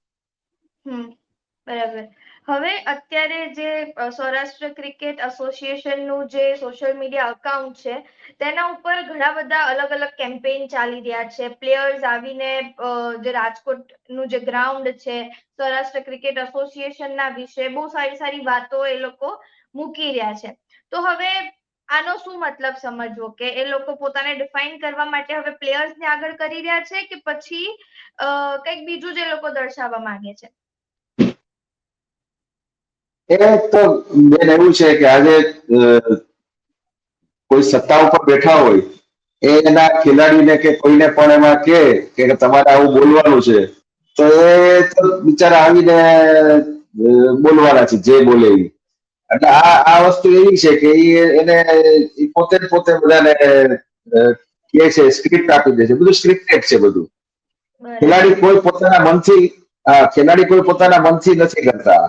બરાબર. હવે અત્યારે જે સૌરાષ્ટ્ર ક્રિકેટ એસોસિએશનનું જે સોશિયલ મીડિયા અકાઉન્ટ છે, તેના ઉપર ઘણા બધા અલગ અલગ કેમ્પેઇન ચાલી રહ્યા છે. પ્લેયર્સ આવીને જે રાજકોટનું જે ગ્રાઉન્ડ છે, સૌરાષ્ટ્ર ક્રિકેટ એસોસિએશનના વિશે બહુ સારી સારી વાતો એ લોકો મૂકી રહ્યા છે. તો હવે આનો શું મતલબ સમજવો કે એ લોકો પોતાને ડિફાઇન કરવા માટે હવે પ્લેયર્સને આગળ કરી રહ્યા છે કે પછી કંઈક બીજું જે લોકો દર્શાવવા માંગે છે? એ તો બેન એવું છે કે આજે કોઈ સત્તા ઉપર બેઠા હોય એના ખેલાડીને કે કોઈને પણ એમાં કે તમારે આવું બોલવાનું છે, તો એ તો બિચારા આવીને બોલવાના છે જે બોલે એ. એટલે આ વસ્તુ એવી છે કે એને પોતે બધાને કે છે, સ્ક્રિપ્ટ આપી દે છે, બધું સ્ક્રિપ્ટેડ છે બધું. ખેલાડી કોઈ પોતાના મનથી નથી કરતા.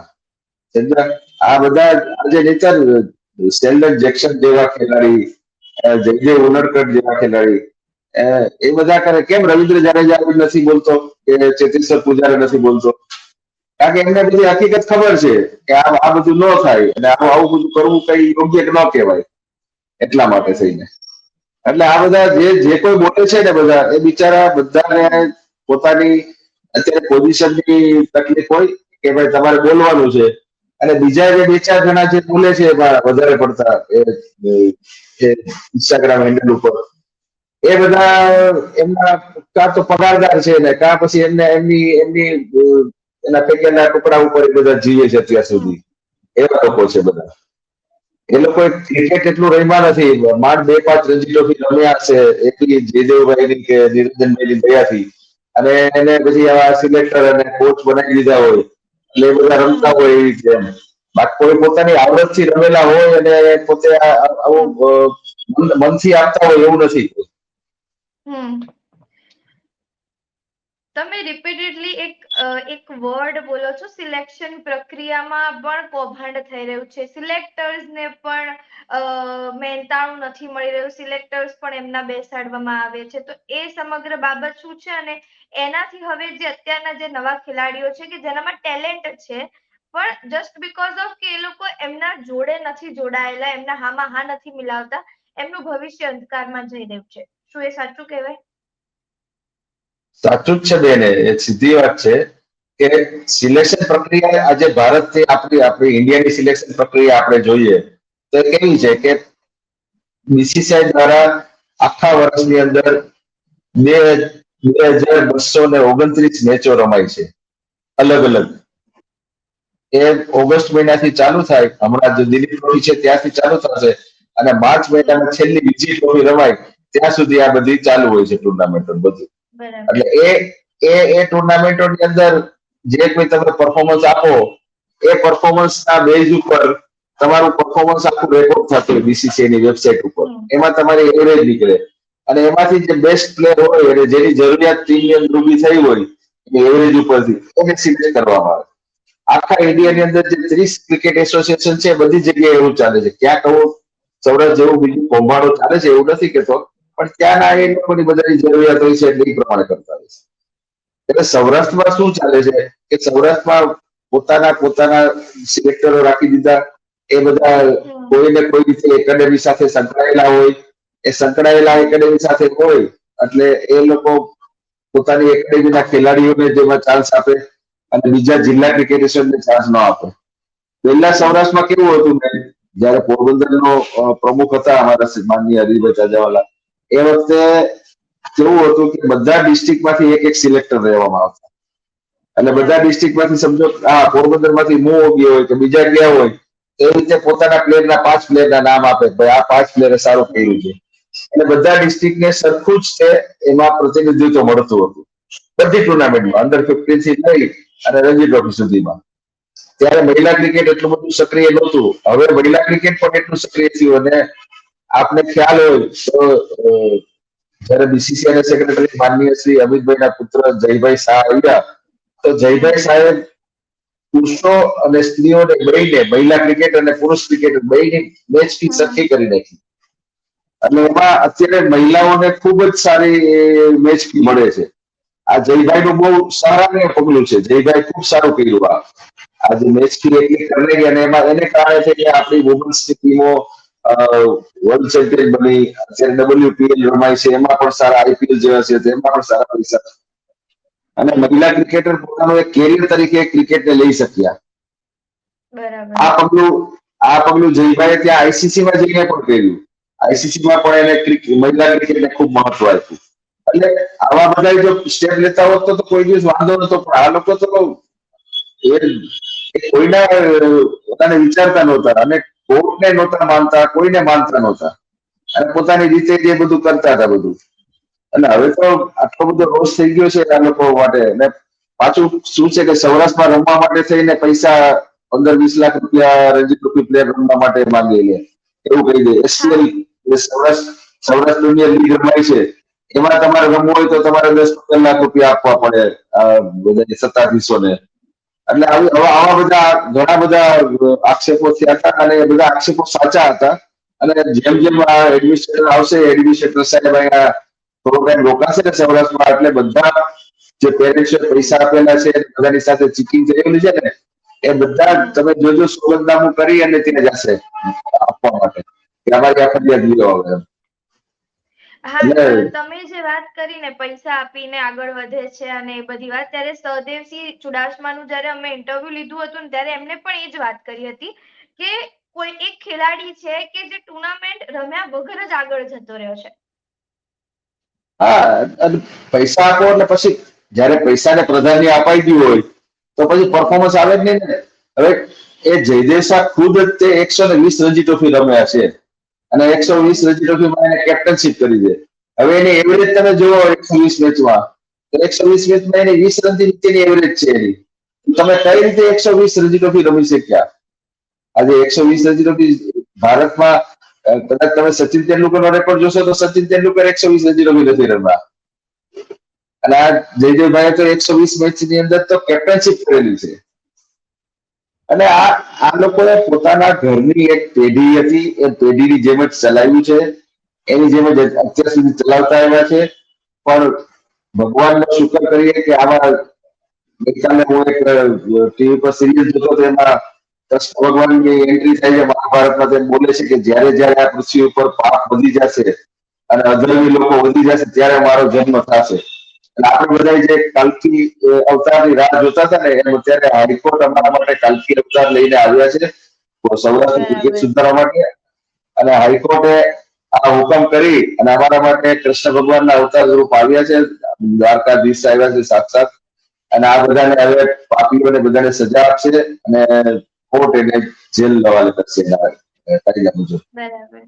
આ બધા આજે નેચર સ્ટેન્ડર્ડ જેક્સન જેવા ખેલાડી, જયદેવ ઉનડકટ જેવા ખેલાડી, એ બધા કરે. કેમ રવિન્દ્ર જાડેજા નથી બોલતો કે ચેતેશ્વર પૂજારા નથી બોલતો? કારણ કે એમને બધી હકીકત ખબર છે કે આ બધું ન થાય અને આવું બધું કરવું કઈ યોગ્ય ન કહેવાય, એટલા માટે થઈને. એટલે આ બધા જે કોઈ બોલે છે ને, બધા એ બિચારા બધાને પોતાની અત્યારે પોઝિશનની તકલીફ હોય કે ભાઈ તમારે બોલવાનું છે, અને બીજા જે 2-4 જણા જે બોલે છે વધારે પડતા ઇન્સ્ટાગ્રામ હેન્ડલ ઉપર, એ બધા એમના કાં તો પગારદાર છે ને કાં પછી એમની એના પેકેજના ટુકડા ઉપર એ બધા જીવે છે અત્યાર સુધી. એવા લોકો છે બધા. એ લોકો ક્રિકેટ એટલું રમ્યા નથી, માંડ 2-5 રણજી ટ્રોફી રમ્યા છે, એટલી જયદેવભાઈની કે નિરંજનભાઈની દયાથી, અને એને પછી આવા સિલેક્ટર અને કોચ બનાવી દીધા હોય એટલે એ બધા રમતા હોય એવી રીતે. બાકી કોઈ પોતાની આવડતથી રમેલા હોય અને પોતે આવું મનથી આપતા હોય એવું નથી. તમે રિપીટેડલી એક વર્ડ બોલો છો, સિલેક્શન પ્રક્રિયામાં પણ કૌભાંડ થઈ રહ્યું છે, સિલેક્ટર્સને પણ મહેનતાણું નથી મળી રહ્યું, સિલેક્ટર્સ પણ એમના બેસાડવામાં આવે છે. તો એ સમગ્ર બાબત શું છે? અને એનાથી હવે જે અત્યારના જે નવા ખેલાડીઓ છે કે જેનામાં ટેલેન્ટ છે, પણ જસ્ટ બીકોઝ ઓફ કે એ લોકો એમના જોડે નથી જોડાયેલા, એમના હામાં હા નથી મિલાવતા, એમનું ભવિષ્ય અંધકારમાં જઈ રહ્યું છે. શું એ સાચું કહેવાય? સાચું જ છે બેન, એ સીધી વાત છે કે સિલેક્શન પ્રક્રિયા આજે ભારતની આપણી ઇન્ડિયાની સિલેક્શન પ્રક્રિયા આપણે જોઈએ તો કેવી છે કે બીસીસીઆઈ દ્વારા આખા વર્ષની અંદર 2229 મેચો રમાય છે, અલગ અલગ. એ ઓગસ્ટ મહિનાથી ચાલુ થાય, હમણાં જે દિલીપ ટ્રોફી છે ત્યાંથી ચાલુ થશે, અને માર્ચ મહિનામાં છેલ્લી બીજી ટ્રોફી રમાય ત્યાં સુધી આ બધી ચાલુ હોય છે ટુર્નામેન્ટો બધું. એટલે એ ટુર્નામેન્ટોની અંદર જે કોઈ તમે પરફોર્મન્સ આપો, એ પરફોર્મન્સના બેઝ ઉપર તમારું પરફોર્મન્સ આખું રેકોર્ડ થતું હોય બીસીસીઆઈ ની વેબસાઇટ ઉપર. એમાં તમારી એવરેજ નીકળે, અને એમાંથી જે બેસ્ટ પ્લેયર હોય અને જેની જરૂરિયાત ટીમની અંદર ઊભી થઈ હોય એવરેજ ઉપરથી એને સિલેક્ટ કરવામાં આવે. આખા ઇન્ડિયાની અંદર જે 30 ક્રિકેટ એસોસિએશન છે બધી જગ્યાએ એવું ચાલે છે. ક્યાંક આવું સૌરાષ્ટ્ર જેવું બીજું કૌભાંડો ચાલે છે એવું નથી કેતો, પણ ત્યાંના એ લોકોની બધાની જરૂરિયાત હોય છે એટલે એ પ્રમાણે કરતા હોય છે. એટલે સૌરાષ્ટ્રમાં શું ચાલે છે કે સૌરાષ્ટ્રમાં પોતાના પોતાના સિલેક્ટરો રાખી દીધા. એ બધા કોઈને કોઈ રીતે એકેડેમી સાથે સંકળાયેલા હોય. એ સંકળાયેલા એકેડેમી સાથે હોય એટલે એ લોકો પોતાની એકેડેમીના ખેલાડીઓને જેમાં ચાન્સ આપે અને બીજા જિલ્લા ક્રિકેટ એસોસિએશનને ચાન્સ ન આપે. પહેલા સૌરાષ્ટ્રમાં કેવું હતું ને, જયારે પોરબંદરનો પ્રમુખ હતા અમારા માનનીય હરીભાઈ ચાચાવાલા, એ વખતે કેવું હતું કે બધા ડિસ્ટ્રિક્ટમાંથી એક એક સિલેક્ટર રહેવામાં આવતા. અને બધા ડિસ્ટ્રિક્ટમાંથી સમજો પોરબંદરમાંથી હું ગયો હોય કે બીજા ગયા હોય, એ રીતે પોતાના પ્લેયરના 5 પ્લેયરના નામ આપે, ભાઈ આ 5 પ્લેયરે સારું કર્યું છે. એટલે બધા ડિસ્ટ્રિક્ટને સરખું જ છે એમાં પ્રતિનિધિત્વ મળતું હતું બધી ટુર્નામેન્ટમાં, અંડર 15 થી લઈ અને રણજી ટ્રોફી સુધીમાં. ત્યારે મહિલા ક્રિકેટ એટલું બધું સક્રિય નહોતું. હવે મહિલા ક્રિકેટ પણ એટલું સક્રિય થયું. અને આપને ખ્યાલ હોય તો જયારે બીસીસીઆઈ ના સેક્રેટરી માનનીય શ્રી અમિતભાઈના પુત્ર જયભાઈ શાહ આવ્યા, તો જયભાઈ સાહેબ પુરુષો અને સ્ત્રીઓને બંને, મહિલા ક્રિકેટ અને પુરુષ ક્રિકેટ બંને મેચ ફી સરખી કરી નાખી. એટલે એમાં અત્યારે મહિલાઓને ખૂબ જ સારી મેચ ફી મળે છે. આ જયભાઈ નું બહુ સરાહનીય પગલું છે. જયભાઈ ખૂબ સારું કર્યું. આજે મેચ ફી એટલી કરી અને એમાં એને કારણે છે કે આપણી વુમન્સની ટીમો વર્લ્ડ ચેમ્પિયન બની. અત્યારે WPL રમાય છે, એમાં પણ સારા IPL જેવા છે, એમાં પણ સારા પૈસા. અને મહિલા ક્રિકેટર પોતાનું એક કેરિયર તરીકે ક્રિકેટને લઈ શક્યા. આ પગલું જયભાઈએ ત્યાં આઈસીસી માં જઈને પણ કર્યું. આઈસીસી માં પણ એને મહિલા ક્રિકેટને ખૂબ મહત્વ આપ્યું. એટલે આવા બધા જો સ્ટેપ લેતા હોત તો કોઈ દિવસ વાંધો નતો. પણ આ લોકો તો કોઈના પોતાને વિચારતા નહોતા અને કોર્ટને નહોતા માનતા, કોઈને માનતા નહોતા, અને પોતાની રીતે જે બધું કરતા હતા બધું. અને હવે તો આટલો બધો રોષ થઈ ગયો છે આ લોકો માટે. અને પાછું શું છે કે સૌરાષ્ટ્રમાં રમવા માટે થઈને પૈસા 15-20 લાખ રૂપિયા રણજી ટ્રોફી પ્લેયર રમવા માટે માંગી લે, એવું કહી દે. SCL સૌરાષ્ટ્ર પ્રીમિયર લીગ રમાય છે, એમાં તમારે રમવું હોય તો તમારે 10-15 લાખ રૂપિયા આપવા પડે બધા સત્તાધીશોને. એટલે આવા બધા ઘણા બધા આક્ષેપો થયા હતા અને એ બધા આક્ષેપો સાચા હતા. અને જેમ જેમ આ એડમિનિસ્ટ્રેટર આવશે, એડમિનિસ્ટ્રેટર સાહેબ અહીંયા થોડો ટાઈમ રોકાશે ને સૌરાષ્ટ્રમાં, એટલે બધા જે પેરેન્ટ્સે પૈસા આપેલા છે બધાની સાથે ચીટિંગ થયેલી છે ને, એ બધા તમે જોજો સોગંદનામું કરી અને ત્યાં જશે આપવા માટે કે અમારી આ ફરિયાદ લીધો હવે. હા, તમે જે વાત કરીને પૈસા આપીને આગળ વધે છે અને એ બધી વાત, ત્યારે સહદેવસિંહ ચુડાસમાનું જયારે અમે ઇન્ટરવ્યુ લીધું હતું ને ત્યારે એમને પણ એ જ વાત કરી હતી કે કોઈ એક ખેલાડી છે કે જે ટુર્નામેન્ટ રમ્યા વગર જ આગળ જતો રહ્યો છે. હા, પૈસા આપો એટલે પછી જયારે પૈસાને પ્રાધાન્ય અપાઈ ગયું હોય તો પછી પરફોર્મન્સ આવે જ નહીં ને. હવે એ જયદેવ શાહ ખુદ જ તે 120 રણજી ટ્રોફી રમ્યા છે અને 120 રણજી ટ્રોફીમાં એને કેપ્ટનશીપ કરી છે. હવે એની એવરેજ તમે જુઓ 120 મેચમાં, તો 120 મેચમાં એની 20 રનથી નીચેની એવરેજ છે એની. તમે કઈ રીતે 120 રણજી ટ્રોફી રમી શક્યા? આજે 120 રણજી ટ્રોફી ભારતમાં કદાચ તમે સચિન તેંડુલકરનો રેકોર્ડ જોશો તો સચિન તેંડુલકર 120 રણજી ટ્રોફી નથી રમ્યા. અને આ જયદેવભાઈએ તો 120 મેચની અંદર તો કેપ્ટનશીપ કરેલી છે. અને આ લોકોએ પોતાના ઘરની એક પેઢી હતી, એ પેઢીની જેમ જ ચલાવ્યું છે, એની જેમ જ અત્યાર સુધી ચલાવતા આવ્યા છે. પણ ભગવાનનો શુકર કરીએ કે આમાં ગઈકાલે હું એક ટીવી પર સિરિયલ જોતો હતો, એમાં કૃષ્ણ ભગવાનની એન્ટ્રી થાય છે મહાભારતમાં. તેમ બોલે છે કે જ્યારે જ્યારે આ પૃથ્વી ઉપર પાપ વધી જશે અને અધર્મી લોકો વધી જશે ત્યારે મારો જન્મ થશે. અને આપણે બધા જે કાલકી અવતારની રાહ જોતા હતા ને, એમ અત્યારે હાઈકોર્ટ અમારા માટે કાલકી અવતાર લઈને આવ્યા છે સૌરાષ્ટ્ર ક્રિકેટ સુધારવા માટે. અને હાઈકોર્ટે આ હુકમ કરી અને અમારા માટે કૃષ્ણ ભગવાનના અવતાર સ્વરૂપ આવ્યા છે, દ્વારકાધીશ આવ્યા છે સાક્ષાત. અને આ બધાને હવે પાપીઓને બધાને સજા આપશે અને કોર્ટ એને જેલ હવાલે કરશે કાયદા મુજબ. બરાબર.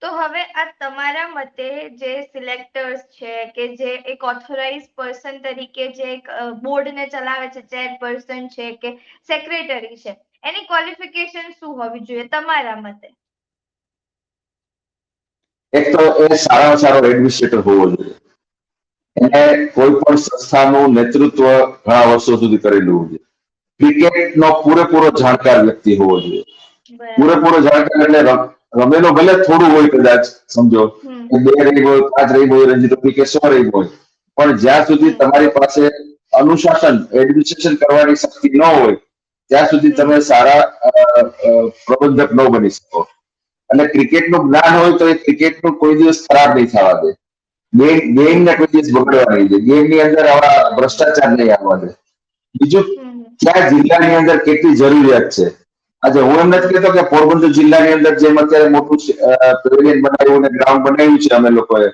તો હવે આ તમારા મતે જે સિલેક્ટર્સ છે કે જે એક ઓથોરાઇઝ પર્સન તરીકે જે એક બોર્ડને ચલાવે છે, ચેરપર્સન છે કે સેક્રેટરી છે, એની ક્વોલિફિકેશન શું હોવી જોઈએ તમારા મતે? એક તો એ સારામાં સારો એડમિનિસ્ટ્રેટર હોવો જોઈએ. એને કોઈ પણ સંસ્થાનું નેતૃત્વ ઘણા વર્ષો સુધી કરેલું હોવું જોઈએ. ક્રિકેટનો પૂરેપૂરો જાણકાર વ્યક્તિ હોવો જોઈએ. બરાબર. પૂરેપૂરો જાણકાર એટલે રમેલો ભલે થોડું હોય કદાચ, સમજો કે 2 રહી હોય, 5 રહી હોય રણજી ટ્રોફી કે 100 રહી હોય, પણ જ્યાં સુધી તમારી પાસે અનુશાસન એડમિનિસ્ટ્રેશન કરવાની શક્તિ ન હોય ત્યાં સુધી તમે સારા પ્રબંધક ન બની શકો. અને ક્રિકેટનું જ્ઞાન હોય તો એ ક્રિકેટનું કોઈ દિવસ ખરાબ નહીં થવા દે. ગેમ ને કોઈ દિવસ બગડવા નહીં દે. ગેમની અંદર આવા ભ્રષ્ટાચાર નહીં આવવા દે. બીજું, કયા જિલ્લાની અંદર કેટલી જરૂરિયાત છે. આજે હું એમ નથી કહેતો કે પોરબંદર જિલ્લાની અંદર જેમ અત્યારે મોટું પેવેલિયન બનાવ્યું અને ગ્રાઉન્ડ બનાવ્યું છે અમે લોકોએ,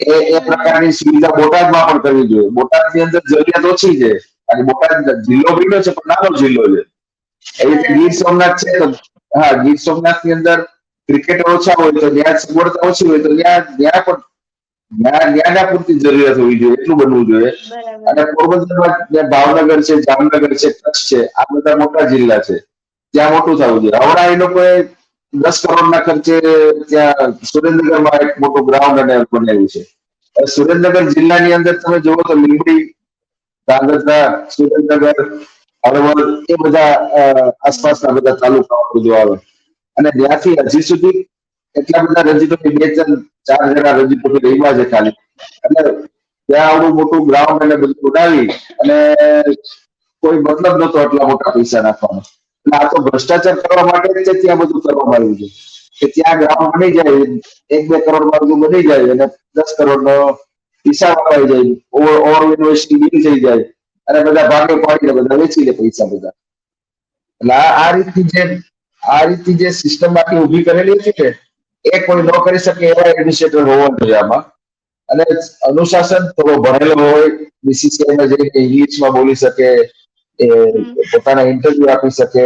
એ પ્રકારની સુવિધા બોટાદમાં પણ કરવી જોઈએ. બોટાદની અંદર જરૂરિયાત ઓછી છે અને બોટાદ જિલ્લો બન્યો છે પણ નાનો જિલ્લો છે. એવી રીતે ગીર સોમનાથ છે તો હા, ગીર સોમનાથ ની અંદર ક્રિકેટર ઓછા હોય તો ત્યાં સગવડતા ઓછી હોય તો ત્યાં પણ જ્ઞાન પૂરતી જરૂરિયાત હોવી જોઈએ, એટલું બનવું જોઈએ. અને પોરબંદરમાં ભાવનગર છે, જામનગર છે, કચ્છ છે, આ બધા મોટા જિલ્લા છે, ત્યાં મોટું થવું જોઈએ. હમણાં એ લોકોએ 10 કરોડના ખર્ચે ત્યાં સુરેન્દ્રનગરમાં એક મોટું ગ્રાઉન્ડ અને બનાવ્યું છે. સુરેન્દ્રનગર જિલ્લાની અંદર તમે જુઓ તો લીંબડી, ધાંગધ્રા, સુરેન્દ્રનગર, હળવદ એ બધા આસપાસના બધા તાલુકાઓ બધું આવે. અને ત્યાંથી હજી સુધી એટલા બધા રણજી ટ્રોફી 2-4 જણા રણજી ટ્રોફી રમ્યા છે ખાલી. એટલે ત્યાં આવડું મોટું ગ્રાઉન્ડ અને બધું બનાવી અને કોઈ મતલબ નતો આટલા મોટા પૈસા નાખવાનો. એટલે આ તો ભ્રષ્ટાચાર કરવા માટે જ ત્યાં બધું કરવામાં આવ્યું છે કે ત્યાં ગ્રાઉન્ડ બની જાય, 1-2 કરોડમાં બધું બની જાય અને 10 કરોડનો હિસાબ અપાઈ જાય, ઓવર યુનિવર્સિટી બિલ થઈ જાય અને બધા ભાગે પાડીને બધા વેચી લે પૈસા બધા. એટલે આ રીતની જે સિસ્ટમ આખી ઊભી કરેલી હતી ને, એ કોઈ ન કરી શકે એવા એડમિનિસ્ટ્રેટર હોવા જોઈએ આમાં. અને અનુશાસન થોડો ભણેલો હોય, બીસીસીઆઈમાં જઈને ઇંગ્લિશમાં બોલી શકે, એ પોતાના ઇન્ટરવ્યુ આપી શકે,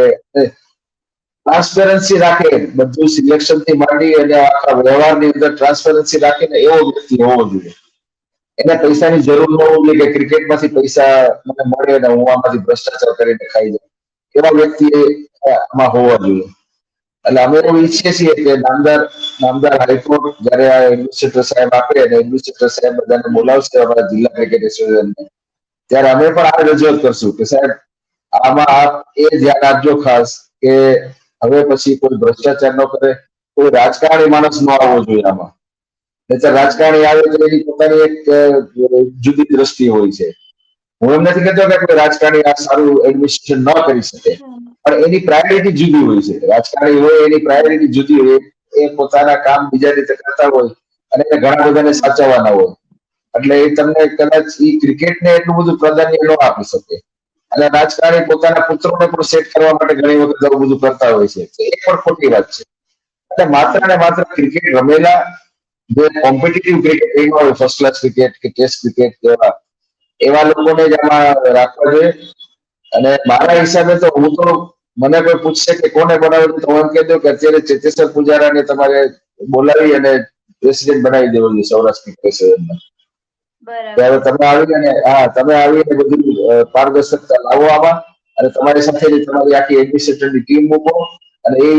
ટ્રાન્સપેરન્સી રાખે, બધું સિલેક્શન થી માંડી અને આખા વ્યવહારની અંદર ટ્રાન્સપેરન્સી રાખીને એવો વ્યક્તિ હોવો જોઈએ. એને પૈસાની જરૂર ન હોવી જોઈએ કે ક્રિકેટમાંથી પૈસા મને મળે ને હું આમાંથી ભ્રષ્ટાચાર કરીને ખાઈ જાઉં. એવા વ્યક્તિ આમાં હોવા જોઈએ. એટલે અમે એવું ઈચ્છીએ છીએ કે નામદાર હાઈકોર્ટ જયારે આ એડમિનિસ્ટ્રેટર સાહેબ આપે અને એડમિનિસ્ટ્રેટર સાહેબ બધાને બોલાવશે અમારા જિલ્લા ક્રિકેટ એસોસિએશનને, ત્યારે અમે પણ આ રજૂઆત કરશું કે સાહેબ આમાં આપ એ ધ્યાન આપજો ખાસ કે હવે પછી કોઈ ભ્રષ્ટાચાર ન કરે, કોઈ રાજકારણી માણસ ન આવવો જોઈએ આમાં. નહીંતર રાજકારણી આવે તો એની પોતાની એક જુદી દ્રષ્ટિ હોય છે. હું એમ નથી કહેતો કે કોઈ રાજકારણી આ સારું એડમિનિસ્ટ્રેશન ન કરી શકે, પણ એની પ્રાયોરિટી જુદી હોય છે. રાજકારણી હોય એની પ્રાયોરિટી જુદી હોય, એ પોતાના કામ બીજા રીતે કરતા હોય અને ઘણા બધાને સાચવવાના હોય. એટલે એ તમને કદાચ ક્રિકેટને એટલું બધું પ્રાધાન્ય ન આપી શકે. અને રાજકારણી પોતાના પુત્રોને પણ સેટ કરવા માટે ઘણી વખત આવું બધું કરતા હોય છે, એ પણ ખોટી વાત છે. એટલે માત્ર ને માત્ર ક્રિકેટ રમેલા, જે કોમ્પિટિટિવ ક્રિકેટ રમ્યા હોય, ફર્સ્ટ ક્લાસ ક્રિકેટ કે ટેસ્ટ ક્રિકેટ એવા લોકોને જ આમાં રાખવા જોઈએ. અને મારા હિસાબે તો મને કોઈ પૂછશે કે કોને બનાવ્યું તો હું કહી દઉં કે અત્યારે ચેતેશ્વર પૂજારાને તમારે બોલાવી અને પ્રેસિડેન્ટ બનાવી દેવો જોઈએ સૌરાષ્ટ્ર ક્રિકેટ. ત્યારે તમે આવીને બધું પારદર્શકતા લાવો આમાં અને તમારી સાથે તમારી આખી એડમિનિસ્ટ્રેટરની ટીમ મૂકો અને એ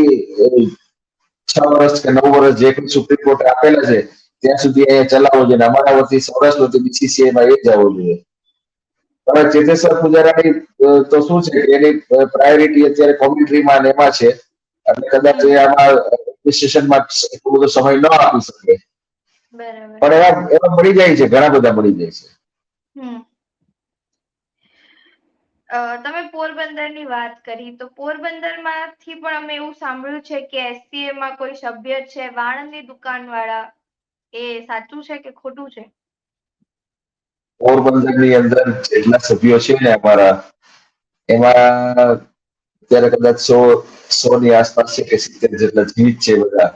6 વર્ષ કે 9 વર્ષ જે કંઈ સુપ્રીમ કોર્ટે આપેલા છે ત્યાં સુધી અહીંયા ચલાવવો જોઈએ. અમારા વતી સૌરાષ્ટ્ર વતી બીસીસીઆઈમાં એ જવું જોઈએ. હવે ચેતેશ્વર પૂજારાની તો શું છે કે એની પ્રાયોરિટી અત્યારે કોમેન્ટ્રીમાં ને એમાં છે, એટલે કદાચ એ આમાં એડમિનિસ્ટ્રેશનમાં એટલો બધો સમય ન આપી શકે. પણ એવા મળી જાય છે, ઘણા બધા મળી જાય છે. તમે પોરબંદરની વાત કરી તો પોરબંદરમાંથી પણ અમે એવું સાંભળ્યું છે કે એસસીએ માં કોઈ સભ્ય છે વાળંદની દુકાનવાળા, એ સાચું છે કે ખોટું છે? પોરબંદરની અંદર જેટલા સભ્યો છે ને અમારા, એમાં અત્યારે કદાચ 100 ની આસપાસ છે કે 70 જેટલા જીત છે બધા.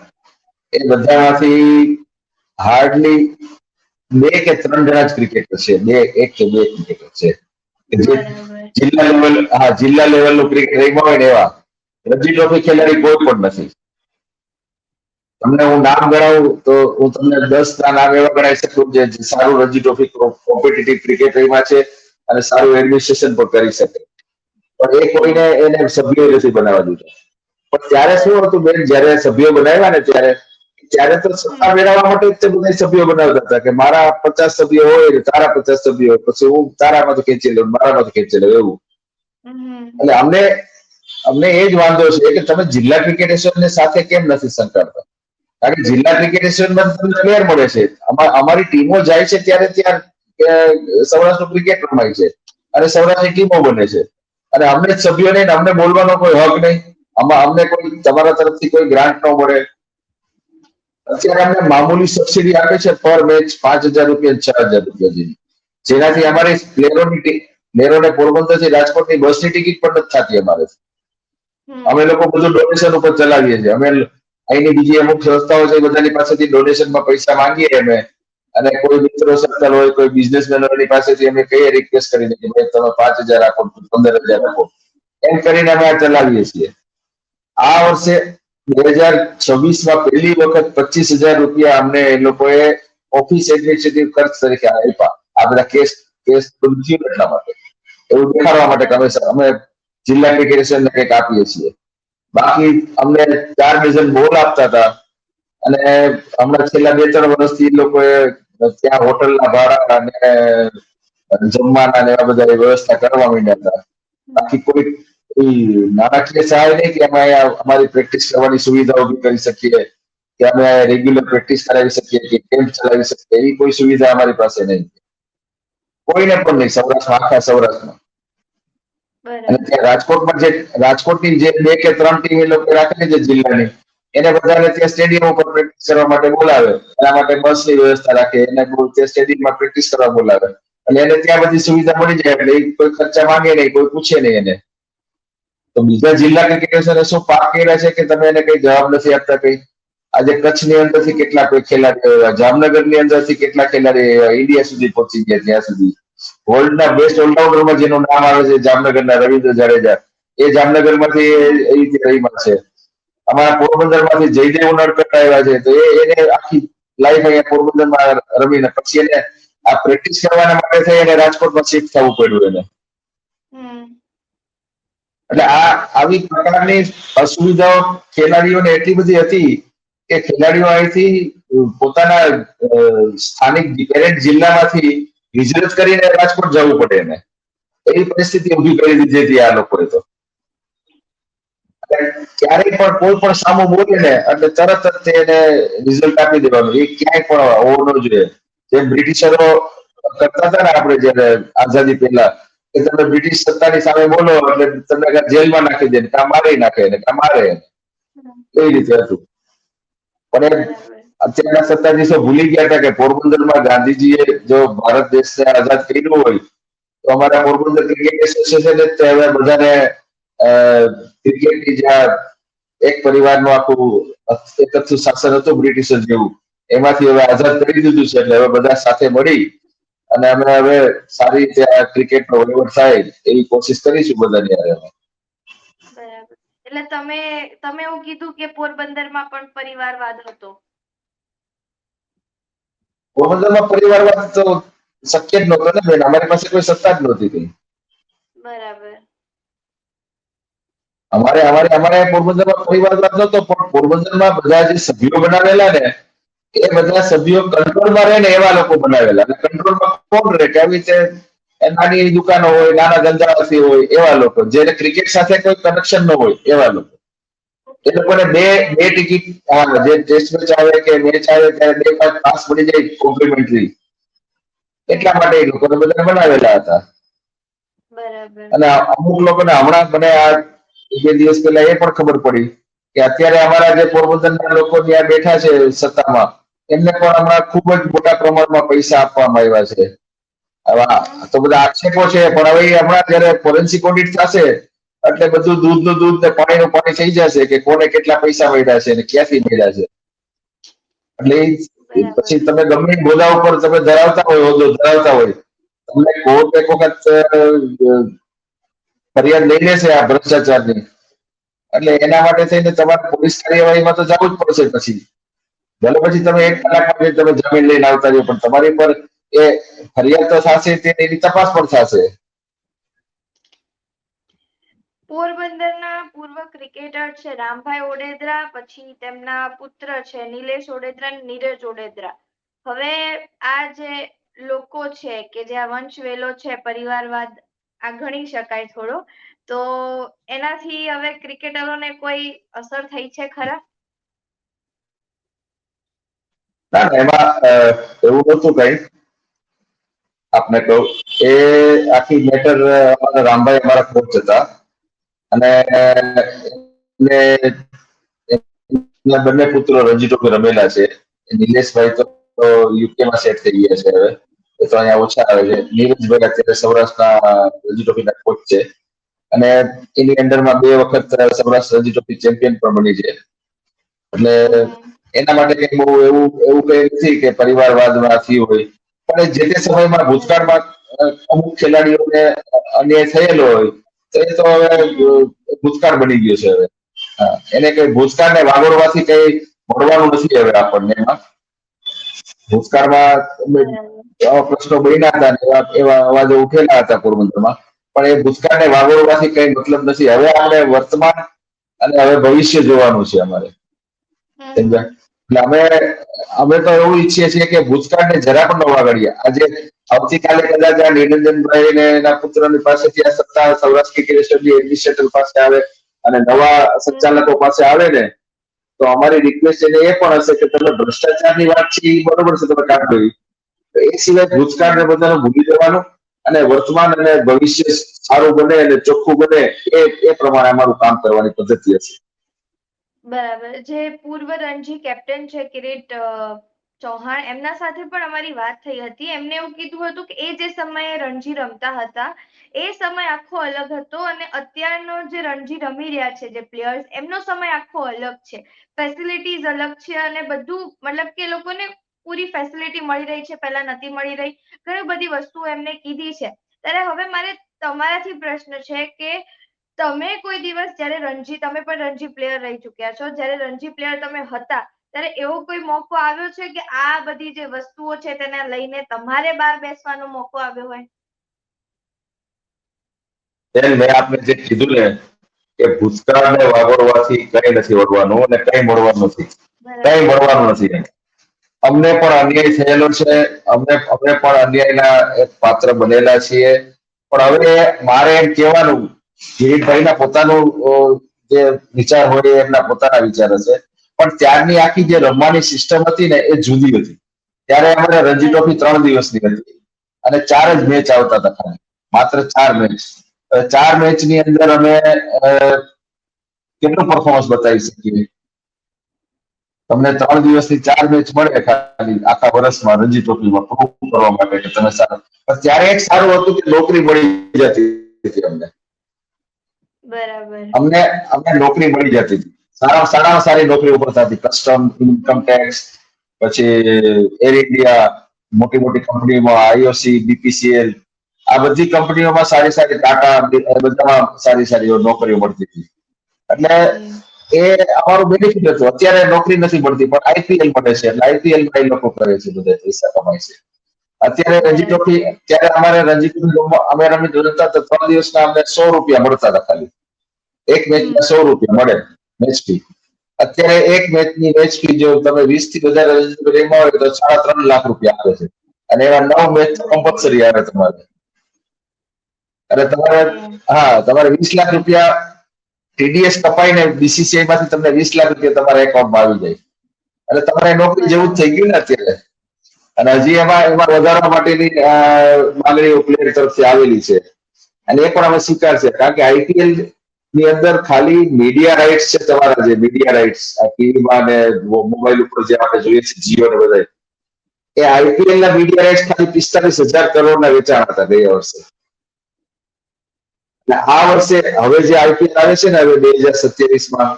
એ બધામાંથી હાર્ડલી 2 કે 3 જણા જ ક્રિકેટર છે, 1 કે 2 ક્રિકેટર છે જિલ્લા લેવલનું ક્રિકેટ રમ્યા હોય ને એવા. રણજી ટ્રોફી ખેલાડી કોઈ પણ નથી. તમને હું નામ ગણાવું તો હું તમને 10 નામ એવા ગણાવી શકું જે સારું રણજી ટ્રોફી કોમ્પિટિટિવ ક્રિકેટ રમ્યા છે અને સારું એડમિનિસ્ટ્રેશન પણ કરી શકે, પણ એ કોઈને એને સભ્યો નથી બનાવવા દીધા. પણ ત્યારે શું હતું બેન, જયારે સભ્યો બનાવ્યા ને ત્યારે તો સત્તા મેળવવા માટે જ બધા સભ્યો બનાવતા હતા કે મારા 50 સભ્યો હોય તારા 50 સભ્યો હોય, પછી હું તારામાંથી ખેંચી લઉં, મારામાંથી ખેંચી લઉં એવું. એટલે અમને અમને એ જ વાંધો છે કે તમે જિલ્લા ક્રિકેટ એસોસિએશન સાથે કેમ નથી સંકળાતા? કારણ કે જિલ્લા ક્રિકેટ એસોસિએશનમાં તમને પ્લેયર મળે છે. અમારી ટીમો જાય છે ત્યારે ત્યાં સૌરાષ્ટ્ર ક્રિકેટ રમાય છે અને સૌરાષ્ટ્રની ટીમો બને છે અને અમને જ સભ્યો નહીં ને અમને બોલવાનો કોઈ હક નહીં. અમને કોઈ તમારા તરફથી કોઈ ગ્રાન્ટ ન મળે. અત્યારે અમને મામૂલી સબસિડી આપે છે પર મેચ 5,000 રૂપિયા 6,000 રૂપિયા જેવી, જેનાથી અમારી પ્લેયરોને પોરબંદરથી રાજકોટની બસની ટિકિટ પણ નથી થતી અમારે. અમે લોકો બધું ડોનેશન ઉપર ચલાવીએ છીએ. અમે અહીંની બીજી અમુક સંસ્થાઓ છે બધાની પાસેથી ડોનેશનમાં પૈસા માંગીએ અમે, અને કોઈ મિત્રો સર્કલ હોય કોઈ બિઝનેસમેન હોય એની પાસેથી અમે કહીએ રિક્વેસ્ટ કરીને કે ભાઈ તમે 5,000 આપો 15,000 આપો, એમ કરીને અમે આ ચલાવીએ છીએ. આ વર્ષે 2026માં પહેલી વખત 25,000 રૂપિયા અમને એ લોકોએ ઓફિસ એડમિનિસ્ટ્રેટિવ ખર્ચ તરીકે આપ્યા. આ બધા કેસ બધું થયું એટલા માટે, એવું દેખાડવા માટે કે અમે જિલ્લા ક્રિકેટ એસોસિએશનને કંઈક આપીએ છીએ. બાકી અમને 4 ડઝન બોલ આપતા હતા અને હમણાં છેલ્લા 2-3 વર્ષથી એ લોકોએ ત્યાં હોટલના ભાડા અને જમવાના ને એવા બધા વ્યવસ્થા કરવા માંડ્યા હતા. બાકી કોઈ નાણાકીય સહાય નહીં કે અમે અમારી પ્રેક્ટિસ કરવાની સુવિધા ઉભી કરી શકીએ, કે અમે રેગ્યુલર પ્રેક્ટિસ કરાવી શકીએ, કે કેમ્પ ચલાવી શકીએ, એવી કોઈ સુવિધા અમારી પાસે નહીં. કોઈને પણ નહીં, આખા સૌરાષ્ટ્રમાં. અને ત્યાં રાજકોટની જે 2 કે 3 ટીમ એ લોકો રાખેલી છે જિલ્લાની, એને બધાને ત્યાં સ્ટેડિયમ ઉપર પ્રેક્ટિસ કરવા માટે બોલાવે. એના માટે બસની વ્યવસ્થા રાખે, એને ત્યાં સ્ટેડિયમમાં પ્રેક્ટિસ કરવા બોલાવે અને એને ત્યાં બધી સુવિધા મળી જાય એટલે કોઈ ખર્ચા માંગે નહીં, કોઈ પૂછે નહીં એને. તો બીજા જિલ્લા ક્રિકેટર્સને શું પાક કર્યા છે કે તમે એને કઈ જવાબ નથી આપતા? કઈ આજે કચ્છની અંદરથી કેટલા કોઈ ખેલાડીઓ, જામનગરની અંદરથી કેટલા ખેલાડીઓ ઇન્ડિયા સુધી પહોંચી ગયા, ત્યાં સુધી વર્લ્ડના બેસ્ટ ઓલરાઉન્ડરમાં જેનું નામ આવે છે જામનગરના રવિન્દ્ર જાડેજા, એ જામનગરમાંથી એ રીતે રહીમાં છે. અમારા પોરબંદરમાંથી જયદેવ ઉનડકટ આવ્યા છે, તો એને આખી લાઈફ અહીંયા પોરબંદરમાં રમીને પછી એને આ પ્રેક્ટિસ કરવાના માટે થઈ અને રાજકોટમાં શિફ્ટ થવું પડ્યું એને. એટલે આવી પ્રકારની અસુવિધાઓ ખેલાડીઓને એટલી બધી હતી કે ખેલાડીઓ અહીંથી પોતાના સ્થાનિક પેરેન્ટ જિલ્લામાંથી હિજરત કરીને રાજકોટ જવું પડે એને, એવી પરિસ્થિતિ ઉભી કરી દીધી હતી આ લોકોએ. તો ક્યારેય પણ કોઈ પણ સામું બોલે ને એટલે તરત જ તેને રિઝલ્ટ આપી દેવાનું, એ ક્યાંય પણ હોવો ન જોઈએ. જેમ બ્રિટિશરો કરતા હતા ને આપણે જયારે આઝાદી પહેલા, કે તમે બ્રિટિશ સત્તાની સામે બોલો એટલે તમને જેલમાં નાખી દે, કાં મારી નાખે ને કાં મારે, એવી રીતે હતું. પણ અત્યારના સત્તાધીશો ભૂલી ગયા હતા કે પોરબંદરમાં ગાંધીજીએ જો ભારત દેશને આઝાદ કર્યું હોય તો અમારા પોરબંદર ક્રિકેટ એસોસિએશન જ હવે બધાને ક્રિકેટની જ્યાં એક પરિવારનું આખું એકતું શાસન હતું બ્રિટિશર જેવું, એમાંથી હવે આઝાદ કરી દીધું છે. એટલે હવે બધા સાથે મળી અને અમે હવે સારી રીતે આ ક્રિકેટનો વહીવટ થાય એવી કોશિશ કરીશું બધાની હારે. બરાબર. એટલે તમે એવું કીધું કે પોરબંદરમાં પણ પરિવારવાદ હતો. પોરબંદરમાં પરિવારવાદ તો શક્ય જ નહોતો ને બેન, અમારી પાસે કોઈ સત્તા જ નહોતી કઈ. બરાબર. અમારે પોરબંદરમાં પરિવારવાદ નહોતો, પણ પોરબંદરમાં બધા જે સભ્યો બનાવેલા ને એ બધા સભ્યો કંટ્રોલમાં રહે ને એવા લોકો બનાવેલા. અને કંટ્રોલમાં કોણ રહે કે આવી રીતે નાની દુકાનો હોય, નાના ધંધાથી હોય એવા લોકો, જેને ક્રિકેટ સાથે કોઈ કનેક્શન ન હોય એવા લોકો. એ લોકોને બે ટિકિટ, જે ટેસ્ટ મેચ આવે કે મેચ આવે ત્યારે 2 પાસ મળી જાય કોમ્પ્લિમેન્ટરી, એટલા માટે એ લોકોને બધા બનાવેલા હતા. બરાબર. અને અમુક લોકોને હમણાં મને આ 2 દિવસ પહેલા એ પણ ખબર પડી કે અત્યારે અમારા જે પોરબંદરના લોકો ત્યાં બેઠા છે સત્તામાં, એમને પણ હમણાં ખૂબ જ મોટા પ્રમાણમાં પૈસા આપવામાં આવ્યા છે. હવે તો બધા આક્ષેપો છે, પણ હવે હમણાં જયારે ફોરેન્સિક ઓડિટ થશે એટલે બધું દૂધનું દૂધ ને પાણીનું પાણી થઈ જશે કે કોને કેટલા પૈસા મળ્યા છે અને ક્યાંથી મળ્યા છે. એટલે પછી તમે ગમે હોદ્દા ઉપર તમે ધરાવતા હોય, તમને કોર્ટ એક વખત ફરિયાદ લઈ લેશે આ ભ્રષ્ટાચારની, એટલે એના માટે થઈને તમારે પોલીસ કાર્યવાહીમાં તો જવું જ પડશે. પછી ભલે પછી તમે 1 કલાકમાં તમે જમીન લઈને આવતા રહ્યો, પણ તમારી પર એ ફરિયાદ તો થશે, તેની તપાસ પણ થશે. પોરબંદરના પૂર્વ ક્રિકેટર છે રામભાઈ ઓડેદરા, પછી તેમના પુત્ર છે નિલેશ ઓડેદરા, નીરજ ઓડેદરા. હવે આ જે લોકો છે કે જે આ વંશવેલો છે પરિવારવાદ, આ ગણી શકાય થોડો, તો એનાથી હવે ક્રિકેટરોને કોઈ અસર થઈ છે ખરા? ના ના, એમાં એવું નતું કઈ. આપને કહું, એ આખી મેટર અમારા રામભાઈ અમારા કોચ હતા, અને એમના બંને પુત્રો રણજી ટ્રોફી રમેલા છે. નિલેશભાઈ તો યુકે માં સેટ થઈ ગયા છે હવે, એ તો અહીંયા ઓછા આવે છે. નીરજભાઈ અત્યારે સૌરાષ્ટ્રના રણજી ટ્રોફીના કોચ છે, અને એની અંડરમાં 2 વખત સૌરાષ્ટ્ર રણજી ટ્રોફી ચેમ્પિયન પણ બની છે. એટલે એના માટે કઈ બહુ એવું એવું કઈ નથી કે પરિવારવાદમાં થયું હોય, પણ જે તે સમયમાં ભૂતકાળમાં અમુક ખેલાડીઓને અન્યાય થયેલો હોય, તો એ તો હવે ભૂતકાળ બની ગયો છે હવે. હા, એને કઈ ભૂતકાળને વાગોળવાથી કઈ મળવાનું નથી હવે આપણને એમાં. ભૂતકાળમાં એવા પ્રશ્નો બન્યા હતા ને એવા અવાજો ઉઠેલા હતા પોરબંદરમાં, પણ એ ભૂતકાળને વાગોળવાથી કઈ મતલબ નથી. હવે આપણે વર્તમાન અને હવે ભવિષ્ય જોવાનું છે અમારે. સમજ્યા? એટલે અમે તો એવું ઈચ્છીએ છીએ કે ભૂતકાળને જરા પણ ન વાગડીએ. આજે આવતીકાલે કદાચ આ નિરંજનભાઈ ને એના પુત્રની પાસેથી આ સત્તા સૌરાષ્ટ્ર ક્રિકેટ એસોસિએશનની એડમિનિસ્ટ્રેટર પાસે આવે અને નવા સંચાલકો પાસે આવે ને, તો અમારી રિક્વેસ્ટ એને એ પણ હશે કે તમે ભ્રષ્ટાચારની વાત છે એ બરોબર છે, તમે કાઢો. એ સિવાય ભૂતકાળને બધાને ભૂલી જવાનું અને વર્તમાન અને ભવિષ્ય સારું બને અને ચોખ્ખું બને એ પ્રમાણે અમારું કામ કરવાની પદ્ધતિ હશે. બરાબર. જે પૂર્વ રણજી કેપ્ટન છે કિરીટ ચૌહાણ, એમના સાથે પણ અમારી વાત થઈ હતી. એમને એવું કીધું હતું કે એ જે સમયે રણજી રમતા હતા એ સમય આખો અલગ હતો, અને અત્યારનો જે રણજી રમી રહ્યા છે જે પ્લેયર્સ, એમનો સમય આખો અલગ છે. ફેસિલિટીઝ અલગ છે, અને બધું મતલબ કે એ લોકોને પૂરી ફેસિલિટી મળી રહી છે, પહેલા નથી મળી રહી. ઘણી બધી વસ્તુઓ એમને કીધી છે. ત્યારે હવે મારે તમારાથી પ્રશ્ન છે કે તમે કોઈ દિવસ જ્યારે રણજી, તમે પણ રણજી પ્લેયર રહી ચુક્યા છો, જ્યારે રણજી પ્લેયર તમે હતા ત્યારે એવો કોઈ મોકો આવ્યો છે કે આ બધી જે વસ્તુઓ છે તેને લઈને તમારે બહાર બેસવાનો મોકો આવ્યો હોય? મેં આપને જે કીધું ને કે ભૂતકાળને વાગોળવાથી કઈ નથી વળવાનું અને કઈ મળવાનું નથી. કઈ મળવાનું નથી. અમને પણ અન્યાય થયેલો છે, અમે પણ અન્યાયના એક પાત્ર બનેલા છીએ. પણ હવે મારે એમ કહેવાનું, કિરીટભાઈના પોતાનું જે વિચાર હોય એમના પોતાના વિચાર હશે, પણ ત્યારની આખી જે રમવાની સિસ્ટમ હતી ને એ જુદી હતી. ત્યારે અમારે રણજી ટ્રોફી 3 દિવસની હતી અને 4 જ મેચ આવતા હતા ખાલી, માત્ર 4 મેચ. 4 મેચની અંદર અમે કેટલું પરફોર્મન્સ બતાવી શકીએ? તમને 3 દિવસની 4 મેચ મળે ખાલી આખા વર્ષમાં રણજી ટ્રોફીમાં પ્રૂવ કરવા માટે કે તમે સારું. પણ ત્યારે એક સારું હતું કે નોકરી મળી જતી હતી અમને. બરાબર. અમને નોકરી મળી જતી હતી. સારામાં સારી નોકરી ઉપર થતી. કસ્ટમ, ઇન્કમ ટેક્સ, પછી એર ઇન્ડિયા, મોટી મોટી કંપનીમાં આઈઓસી, બીપીસીએલ, આ બધી કંપનીઓમાં સારી સારી, ટાટા, બધામાં સારી સારી નોકરીઓ મળતી હતી. એટલે એ અમારું બેનિફિટ હતું. અત્યારે નોકરી નથી મળતી, પણ આઈપીએલ મળે છે, એટલે આઈપીએલ માં એ લોકો કરે છે, બધા પૈસા કમાય છે. અત્યારે રણજી ટ્રોફી, ત્યારે અમારે રણજી ટ્રોફી અમે રમતા તો 3 દિવસના અમને 100 રૂપિયા મળતા હતા ખાલી. એક મેચના 100 રૂપિયા મળે મેચ ફી. અત્યારે એક મેચની મેચ ફી જો તમે 20 થી વધારે રમવા હોય તો 3.5 લાખ રૂપિયા આવે છે, અને એવા 9 મેચ કમ્પલસરી આવે તમારે. અને તમારે 20 લાખ રૂપિયા ટીડીએસ કપાઈને બીસીસીઆઈ માંથી તમને 20 લાખ રૂપિયા તમારા એકાઉન્ટમાં આવી જાય. એટલે તમારે નોકરી જેવું જ થઈ ગયું ને અત્યારે. અને હજી એમાં વધારવા માટેની માંગણીઓ પ્લેયર તરફથી આવેલી છે, અને એ પણ અમે સ્વીકાર છે. કારણ કે આઈપીએલ ની અંદર ખાલી મીડિયા રાઇટ્સ છે, તમારા જે મીડિયા રાઇટ્સ ટીવીમાં ને મોબાઈલ ઉપર જે આપણે જોઈએ છીએ જીઓ ને બધા, એ આઈપીએલ ના મીડિયા રાઇટ્સ ખાલી 45,000 કરોડના વેચાણ હતા ગયા વર્ષે. આ વર્ષે હવે જે આઈપીએલ આવે છે ને, હવે 2027માં,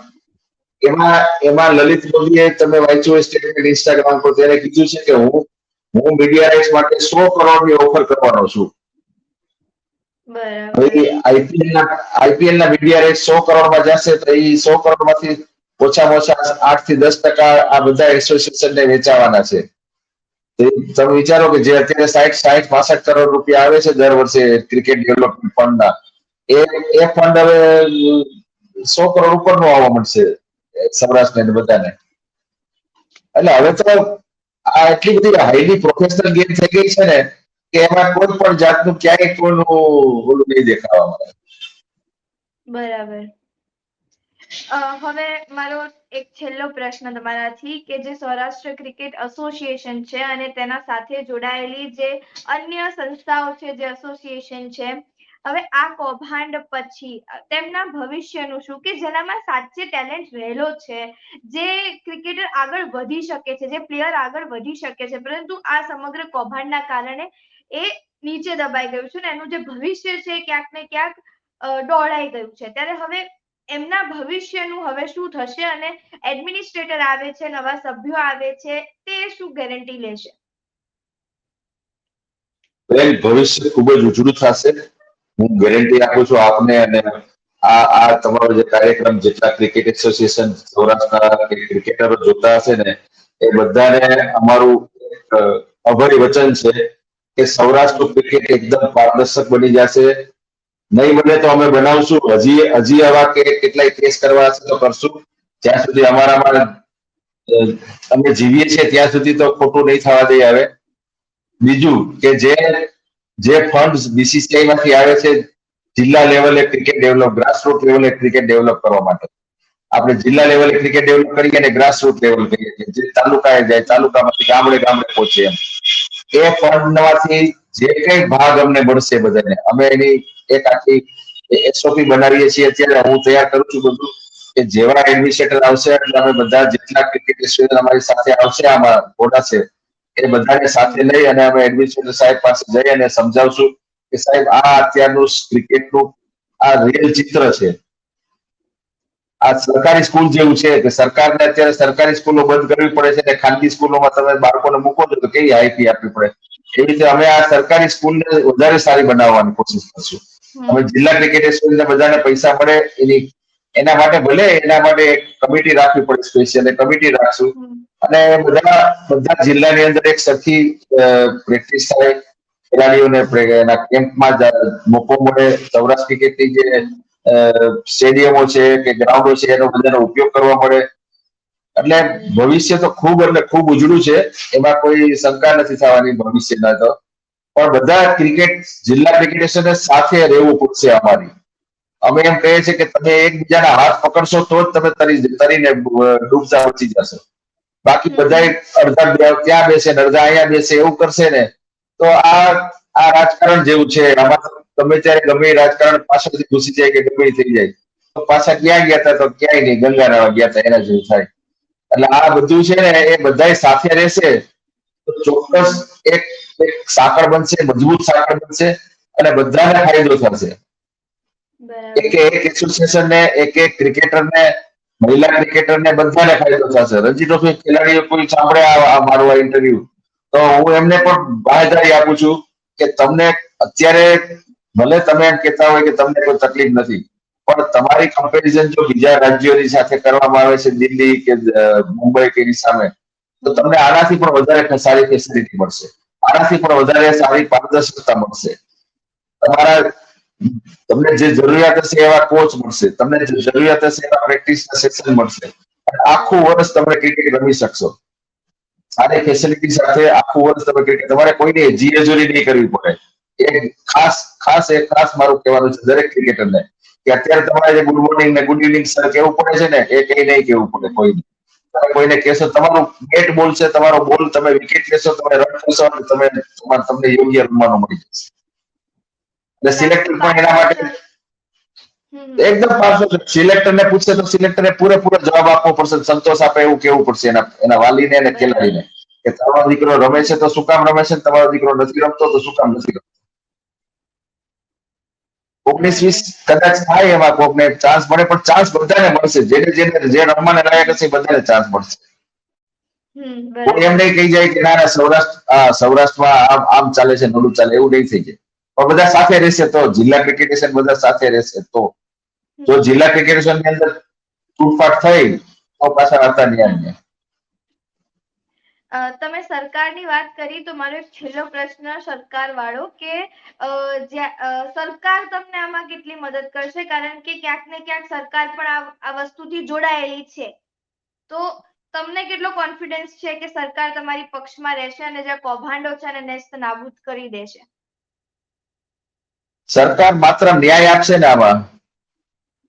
એમાં લલિત મોદીએ, તમે વાંચ્યું હોય સ્ટેટમેન્ટ ઇન્સ્ટાગ્રામ પર, ત્યારે કીધું છે કે હું મીડિયા રાઇટ્સ માટે 100 કરોડની ઓફર કરવાનો છું. આઈપીએલ ના મીડિયા રાઇટ્સ 100 કરોડમાં જશે તો એ 100 કરોડમાંથી ઓછામાં ઓછા 8 થી 10% આ બધા એસોસિએશનને વેચાવાના છે. તમે વિચારો કે જે અત્યારે 60-65 કરોડ રૂપિયા આવે છે દર વર્ષે ક્રિકેટ ડેવલપમેન્ટ ફંડના, એ ફંડ હવે 100 કરોડ ઉપરનું આવવા મળશે સૌરાષ્ટ્રને બધાને. એટલે હવે તો આ એટલી બધી હાઈલી પ્રોફેશનલ ગેમ થઈ ગઈ છે ને કે એમાં કોઈ પણ જાતનું ક્યાંય કોઈનું ઓલું નહીં દેખાવા મળે. બરાબર. હવે મારો એક છેલ્લો પ્રશ્ન તમારાથી કે જે સૌરાષ્ટ્ર ક્રિકેટ એસોસિએશન છે અને તેના સાથે જોડાયેલી જે અન્ય સંસ્થાઓ છે, જે એસોસિએશન છે, હવે આ કૌભાંડ પછી તેમના ભવિષ્યનું શું, કે જેનામાં સાચે ટેલેન્ટ રહેલો છે, જે ક્રિકેટર આગળ વધી શકે છે, જે પ્લેયર આગળ વધી શકે છે, પરંતુ આ સમગ્ર કૌભાંડના કારણે એ નીચે દબાઈ ગયું છે ને એનું જે ભવિષ્ય છે ક્યાંક ને ક્યાંક ડોળાઈ ગયું છે, ત્યારે હવે એમના ભવિષ્યનું હવે શું થશે અને એડમિનિસ્ટ્રેટર આવે છે, નવા સભ્યો આવે છે, તે શું ગેરંટી લેશે? બેન, ભવિષ્ય ખૂબ જ ઉજળું થશે. હું ગેરંટી આપું છું આપને. અને આ તમારો જે કાર્યક્રમ જેટલા ક્રિકેટ એસોસિએશન સૌરાષ્ટ્રના ક્રિકેટરો જોતા હશે ને, એ બધાને અમારું અભય વચન છે કે સૌરાષ્ટ્ર ક્રિકેટ એકદમ પારદર્શક બની જશે. નહીં બને તો અમે બનાવશું. હજી આવા કે કેટલાય કેસ કરવા હશે તો કરશું. જ્યાં સુધી અમારામાં અમે જીવીએ છીએ ત્યાં સુધી તો ખોટું નહીં થવા દઈએ. હવે બીજું કે જે ફંડ બીસીસીઆઈ માંથી આવે છે જિલ્લા લેવલે ક્રિકેટ ડેવલપ, ગ્રાસરૂટ લેવલે ક્રિકેટ ડેવલપ કરવા માટે, આપણે જિલ્લા લેવલે ક્રિકેટ ડેવલપ કરીએ અને ગ્રાસરૂટ લેવલ કરીએ, જે તાલુકાએ જાય, તાલુકામાંથી ગામડે ગામડે પહોંચે. એમ એ ફંડ માંથી જે કઈ ભાગ અમને મળશે બધાને, અમે એની એક આખી એસઓપી બનાવીએ છીએ. અત્યારે હું તૈયાર કરું છું બધું, કે જેવા એડમિનિસ્ટ્રેટર આવશે એટલે અમે બધા જેટલા ક્રિકેટ એસોસિએશન અમારી સાથે આવશે, આમાં ઘોડા છે, એ બધાને સાથે લઈ અને અમે એડમિનિસ્ટ્રેટર સાહેબ પાસે જઈ અને સમજાવશું કે સાહેબ આ અત્યારનું ક્રિકેટનું આ રિયલ ચિત્ર છે. આ સરકારી સ્કૂલ જેવું છે કે સરકારને અત્યારે સરકારી સ્કૂલો બંધ કરવી પડે છે અને ખાનગી સ્કૂલોમાં તમે બાળકોને મૂકો છો તો કેવી હાઈફી આપવી પડે, એવી રીતે અમે આ સરકારી સ્કૂલને વધારે સારી બનાવવાની કોશિશ કરશું. અમે જિલ્લા ક્રિકેટ એસોસિએશનને બધાને પૈસા મળે એના માટે, ભલે એના માટે એક કમિટી રાખવી પડે, સ્પેશિયલ કમિટી રાખશું. અને બધા જિલ્લાની અંદર એક સરખી પ્રેક્ટિસ થાય, ખેલાડીઓને એના કેમ્પમાં મોકો મળે, સૌરાષ્ટ્ર ક્રિકેટની જે સ્ટેડિયમો છે કે ગ્રાઉન્ડો છે એનો બધાનો ઉપયોગ કરવા મળે. એટલે ભવિષ્ય તો ખૂબ એટલે ખૂબ ઉજળું છે, એમાં કોઈ શંકા નથી થવાની ભવિષ્યના. તો પણ બધા ક્રિકેટ જિલ્લા ક્રિકેટર્સને સાથે રહેવું પડશે અમારી. અમે એમ કહીએ છીએ કે તમે એકબીજાના હાથ પકડશો તો જ તમે તરીને ડૂબતા બચી જશો. બાકી બધા અડધા ત્યાં બેસે ને અડધા અહીંયા બેસે એવું કરશે ને તો આ રાજકારણ જેવું છે. આમાં તમે ત્યારે ગમે રાજકારણ પાછળથી ઘૂસી જાય કે ગમે થઈ જાય તો પાછા ક્યાં ગયા હતા, તો ક્યાંય નહીં, ગંગા નાવા ગયા હતા, એના જેવું થાય. એટલે આ બધું છે ને એ બધા સાથે રહેશે તો ચોક્કસ એક સાંકળ બનશે, મજબૂત સાંકળ બનશે અને બધાને ફાયદો થશે. એક એસોસિએશન ને, એક ક્રિકેટરને, મહિલા ક્રિકેટરને બધાને ફાયદો થશે. રણજી ટ્રોફી ખેલાડીઓ કોઈ સાંભળે મારું આ ઇન્ટરવ્યુ તો હું એમને પણ બાંહેધરી આપું છું કે તમને અત્યારે ભલે તમે એમ કહેતા હોય કે તમને કોઈ તકલીફ નથી, પણ તમારી કમ્પેરિઝન જો બીજા રાજ્યોની સાથે કરવામાં આવે છે, દિલ્હી કે મુંબઈ કે એની સામે, તો તમને આનાથી પણ વધારે સારી ફેસિલિટી મળશે, આનાથી પણ વધારે સારી પારદર્શકતા મળશે. તમને જે જરૂરિયાત હશે એવા કોચ મળશે, તમને જે જરૂરિયાત હશે એવા પ્રેક્ટિસ સેશન મળશે, આખું વર્ષ તમે ક્રિકેટ રમી શકશો સારી ફેસિલિટી સાથે. આખું વર્ષ તમે ક્રિકેટ, તમારે કોઈને જીએજોરી નહીં કરવી પડે. એક ખાસ મારું કહેવાનું છે દરેક ક્રિકેટરને કે અત્યારે તમારે જે ગુડ મોર્નિંગ ને ગુડ ઇવનિંગ સર કેવું પડે છે ને, એ કઈ નહીં કેવું પડે કોઈને. તમે કોઈને કહેશો તમારું બેટ બોલ છે, તમારો બોલ, તમે વિકેટ લેશો, તમે રન કરશો, તમને યોગ્ય રમવાનું મળી જશે. એટલે સિલેક્ટર પણ એના માટે એકદમ પારદર્શક. સિલેક્ટરને પૂછશે તો સિલેક્ટરે પૂરેપૂરો જવાબ આપવો પડશે, સંતોષ આપે એવું કેવું પડશે એના વાલીને અને ખેલાડીને કે તમારો દીકરો રમે છે તો શું કામ રમે છે, તમારો દીકરો નથી રમતો તો શું કામ નથી રમતો. 19-20 કદાચ થાય એમાં કોકને ચાન્સ મળે, પણ ચાન્સ બધાને મળશે. જે રમવાને લાયક હશે બધાને ચાન્સ મળશે. કોઈ એમ નહીં કહી જાય કે ના સૌરાષ્ટ્રમાં આમ ચાલે છે, નોડું ચાલે, એવું નહીં થઈ જાય. પણ બધા સાથે રહેશે તો, જિલ્લા ક્રિકેટ બધા સાથે રહેશે તો. જો જિલ્લા ક્રિકેટ ની અંદર તૂટફાટ થઈ તો પાછા હતા ન્યાય. તમે સરકારની વાત કરી તો મારો એક છેલ્લો પ્રશ્ન સરકાર વાળો કે સરકાર તમને આમાં કેટલી મદદ કરશે, કારણ કે ક્યાંક ને ક્યાંક સરકાર પણ આ વસ્તુથી જોડાયેલી છે, તો તમને કેટલો કોન્ફિડન્સ છે કે સરકાર તમારી પક્ષમાં રહેશે અને જે કૌભાંડો છે એને નેસ્ત નાબૂદ કરી દેશે? સરકાર માત્ર ન્યાય આપશે ને આમાં.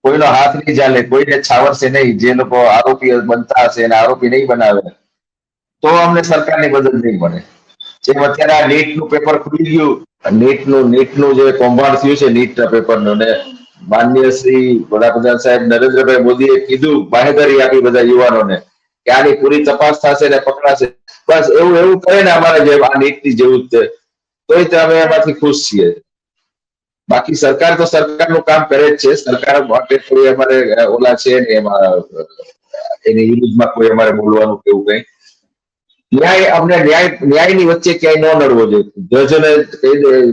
કોઈનો હાથ નહીં ચાલે, કોઈને છાવરશે નહીં, જે લોકો આરોપી બનતા હશે એને આરોપી નહીં બનાવે, તો અમને સરકારની મદદ નહીં મળે. જેમ અત્યારે આ નીટનું પેપર ખુલી ગયું, નીટનું જે કૌભાંડ થયું છે નીટના પેપરનું, ને માનનીય શ્રી વડાપ્રધાન સાહેબ નરેન્દ્રભાઈ મોદીએ કીધું, બાહેધરી આપી બધા યુવાનોને કે આની પૂરી તપાસ થશે ને પકડાશે. બસ એવું એવું કરે ને અમારા જેમ આ નીટની જેવું જ છે, તોય અમે એમાંથી ખુશ છીએ. બાકી સરકાર તો સરકારનું કામ કરે જ છે. સરકાર માટે કોઈ અમારે ઓલા છે ને એમાં એની વિરુદ્ધમાં કોઈ અમારે બોલવાનું કેવું કઈ ન્યાય, અમને ન્યાયની વચ્ચે ક્યાંય ન નડવો જોઈએ. જજોને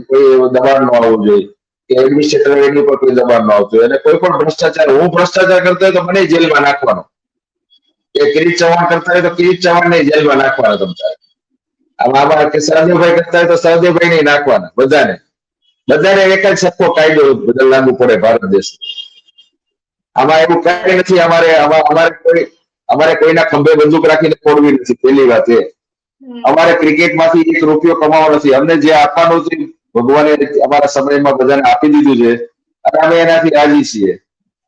કોઈ દબાણ ન આવવું જોઈએ કે એડમિનિસ્ટ્રેટર એની ઉપર કોઈ દબાણ ન આવતું હોય. અને કોઈ પણ ભ્રષ્ટાચાર, હું ભ્રષ્ટાચાર કરતો હોય તો મને જેલમાં નાખવાનો, કે કિરીટ ચૌહાણ કરતા હોય તો કિરીટ ચૌહાણ ને જેલમાં નાખવાનો. તમારે આમાં કે સહદેવભાઈ કરતા હોય તો સહદેવભાઈ ને નાખવાના. બધાને એક જ સરખો કાયદો લાગુ પડે ભારત દેશ. આમાં એવું કઈ નથી. અમારે કોઈના ખંભે બંદૂક રાખીને ફોડવી નથી. પહેલી વાત એ, અમારે ક્રિકેટમાંથી એક રૂપિયો કમાવો નથી. અમને જે આપવાનું છે ભગવાને અમારા સમયમાં બધાને આપી દીધું છે અને અમે એનાથી રાજી છીએ.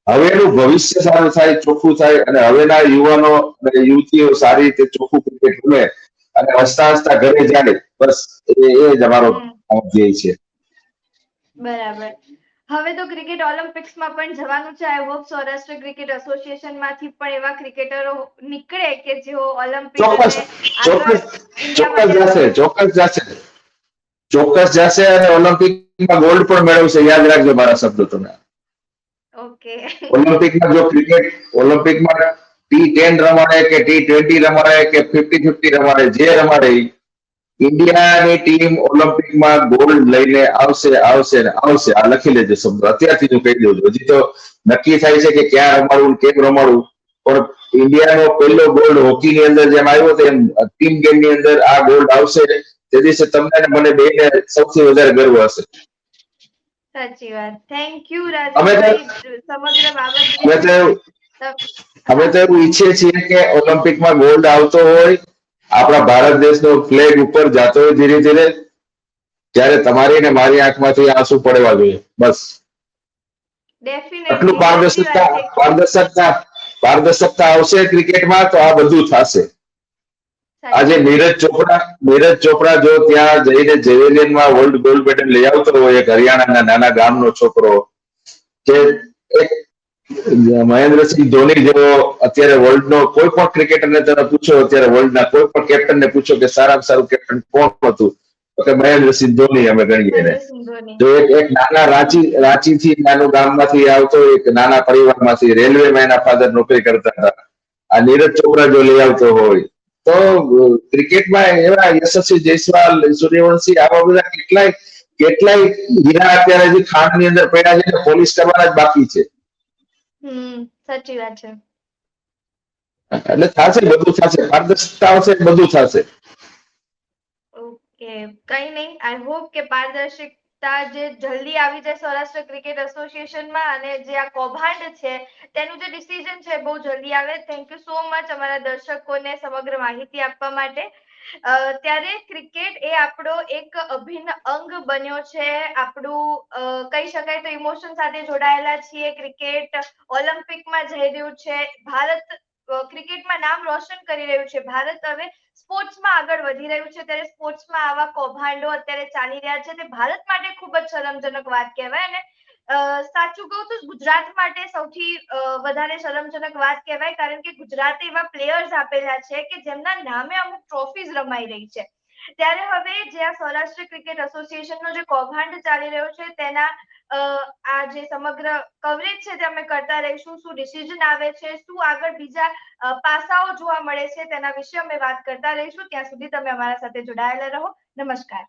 હવેનું ભવિષ્ય સારું થાય, ચોખ્ખું થાય, અને હવેના યુવાનો અને યુવતીઓ સારી રીતે ચોખ્ખું ક્રિકેટ રમે અને હસતા હસતા ઘરે જાય, બસ એ જ અમારો ધ્યેય છે. બરાબર. હવે તો ક્રિકેટ ઓલિમ્પિક્સમાં પણ જવાનું છે. આઈ હોપ સૌરાષ્ટ્ર ક્રિકેટ એસોસિએશનમાંથી પણ એવા ક્રિકેટરો નીકળે કે જેઓ ઓલિમ્પિક અને ચોક્કસ જશે અને ઓલિમ્પિકમાં ગોલ્ડ પણ મેળવશે. યાદ રાખજો મારા શબ્દો તમે. ઓકે. ઓલિમ્પિકમાં જો ઓલિમ્પિકમાં T10 રમાડે કે T20 રમાડે કે 50-50 રમાડે, જે રમાડે, ઇન્ડિયાની ટીમ ઓલિમ્પિકમાં ગોલ્ડ લઈને આવશે. આ લખી લેજો શબ્દો, અત્યારથી હું કહી દઉં છું. હજી તો નક્કી થાય છે કે ક્યાં રમાડવું, કેમ રમાડવું, પણ ઇન્ડિયાનો પહેલો ગોલ્ડ હોકીની અંદર જેમ આવ્યો હતો એમ ટીમ ગેમની અંદર આ ગોલ્ડ આવશે. તે દિવસે તમને મને બેને સૌથી વધારે ગર્વ હશે. સાચી વાત. થેન્ક યુ રાજુભાઈ, સમગ્ર બાબત. અમે તો એવું ઈચ્છીએ છીએ કે ઓલિમ્પિકમાં ગોલ્ડ આવતો હોય, આપણા ભારત દેશનો ફ્લેગ ઉપર જતો હોય ધીરે ધીરે, ત્યારે તમારી ને મારી આંખમાંથી આંસુ પડવા જોઈએ. બસ આટલું પારદર્શકતા આવશે ક્રિકેટમાં તો આ બધું થશે. આજે નીરજ ચોપડા જો ત્યાં જઈને જેવેલિયનમાં વર્લ્ડ ગોલ્ડ મેડલ લઈ આવતો હોય, એક હરિયાણાના નાના ગામનો છોકરો, કે એક મહેન્દ્રસિંહ ધોની જેવો અત્યારે વર્લ્ડનો કોઈ પણ ક્રિકેટરને તમે પૂછો, અત્યારે વર્લ્ડના કોઈ પણ કેપ્ટનને પૂછો કે સારામાં સારું કેપ્ટન કોણ હતું, તો કે મહેન્દ્રસિંહ ધોની અમે ગણીએ એને. તો એક નાના રાંચીથી નાનું ગામમાંથી આવતો એક નાના પરિવારમાંથી રેલવેમાં એના ફાધર નોકરી કરતા હતા. આ નીરજ ચોપડા જો લઈ આવતો હોય તો ક્રિકેટમાં એવા યશસ્વી જયસ્વાલ, સૂર્યવંશી, આવા બધા કેટલાય હીરા અત્યારે હજી ખાંડની અંદર પડ્યા છે, પોલીસ કરવાના જ બાકી છે. સાચી વાત છે. એટલે થશે, બધું થશે, પારદર્શકતા આવશે, બધું થશે. ઓકે, કઈ નહીં. આઈ હોપ કે પારદર્શકતા જે જલ્દી આવી જાય સૌરાષ્ટ્ર ક્રિકેટ એસોસિએશનમાં, અને જે આ કૌભાંડ છે તેનું જે ડિસિઝન છે બહુ જલ્દી આવે. થેન્ક યુ સો મચ અમારા દર્શકોને સમગ્ર માહિતી આપવા માટે. ત્યારે ક્રિકેટ એ આપણો એક અભિન્ન અંગ બન્યો છે. આપણું કહી શકાય તો ઇમોશન સાથે જોડાયેલા છીએ. ક્રિકેટ ઓલિમ્પિકમાં જઈ રહ્યું છે. ભારત ક્રિકેટમાં નામ રોશન કરી રહ્યું છે. ભારત હવે સ્પોર્ટ્સમાં આગળ વધી રહ્યું છે. ત્યારે સ્પોર્ટ્સમાં આવા કૌભાંડો અત્યારે ચાલી રહ્યા છે તે ભારત માટે ખૂબ જ શરમજનક વાત કહેવાય. અને સાચું કહું તો ગુજરાત માટે સૌથી વધારે શરમજનક વાત કહેવાય, કારણ કે ગુજરાતે એવા પ્લેયર્સ આપેલા છે કે જેમના નામે અમુક ટ્રોફીઝ રમાઈ રહી છે. ત્યારે હવે જે આ સૌરાષ્ટ્ર ક્રિકેટ એસોસિએશનનો જે કૌભાંડ ચાલી રહ્યો છે તેના આ જે સમગ્ર કવરેજ છે તે અમે કરતા રહીશું. શું ડિસિઝન આવે છે, શું આગળ બીજા પાસાઓ જોવા મળે છે, તેના વિશે અમે વાત કરતા રહીશું. ત્યાં સુધી તમે અમારા સાથે જોડાયેલા રહો. નમસ્કાર.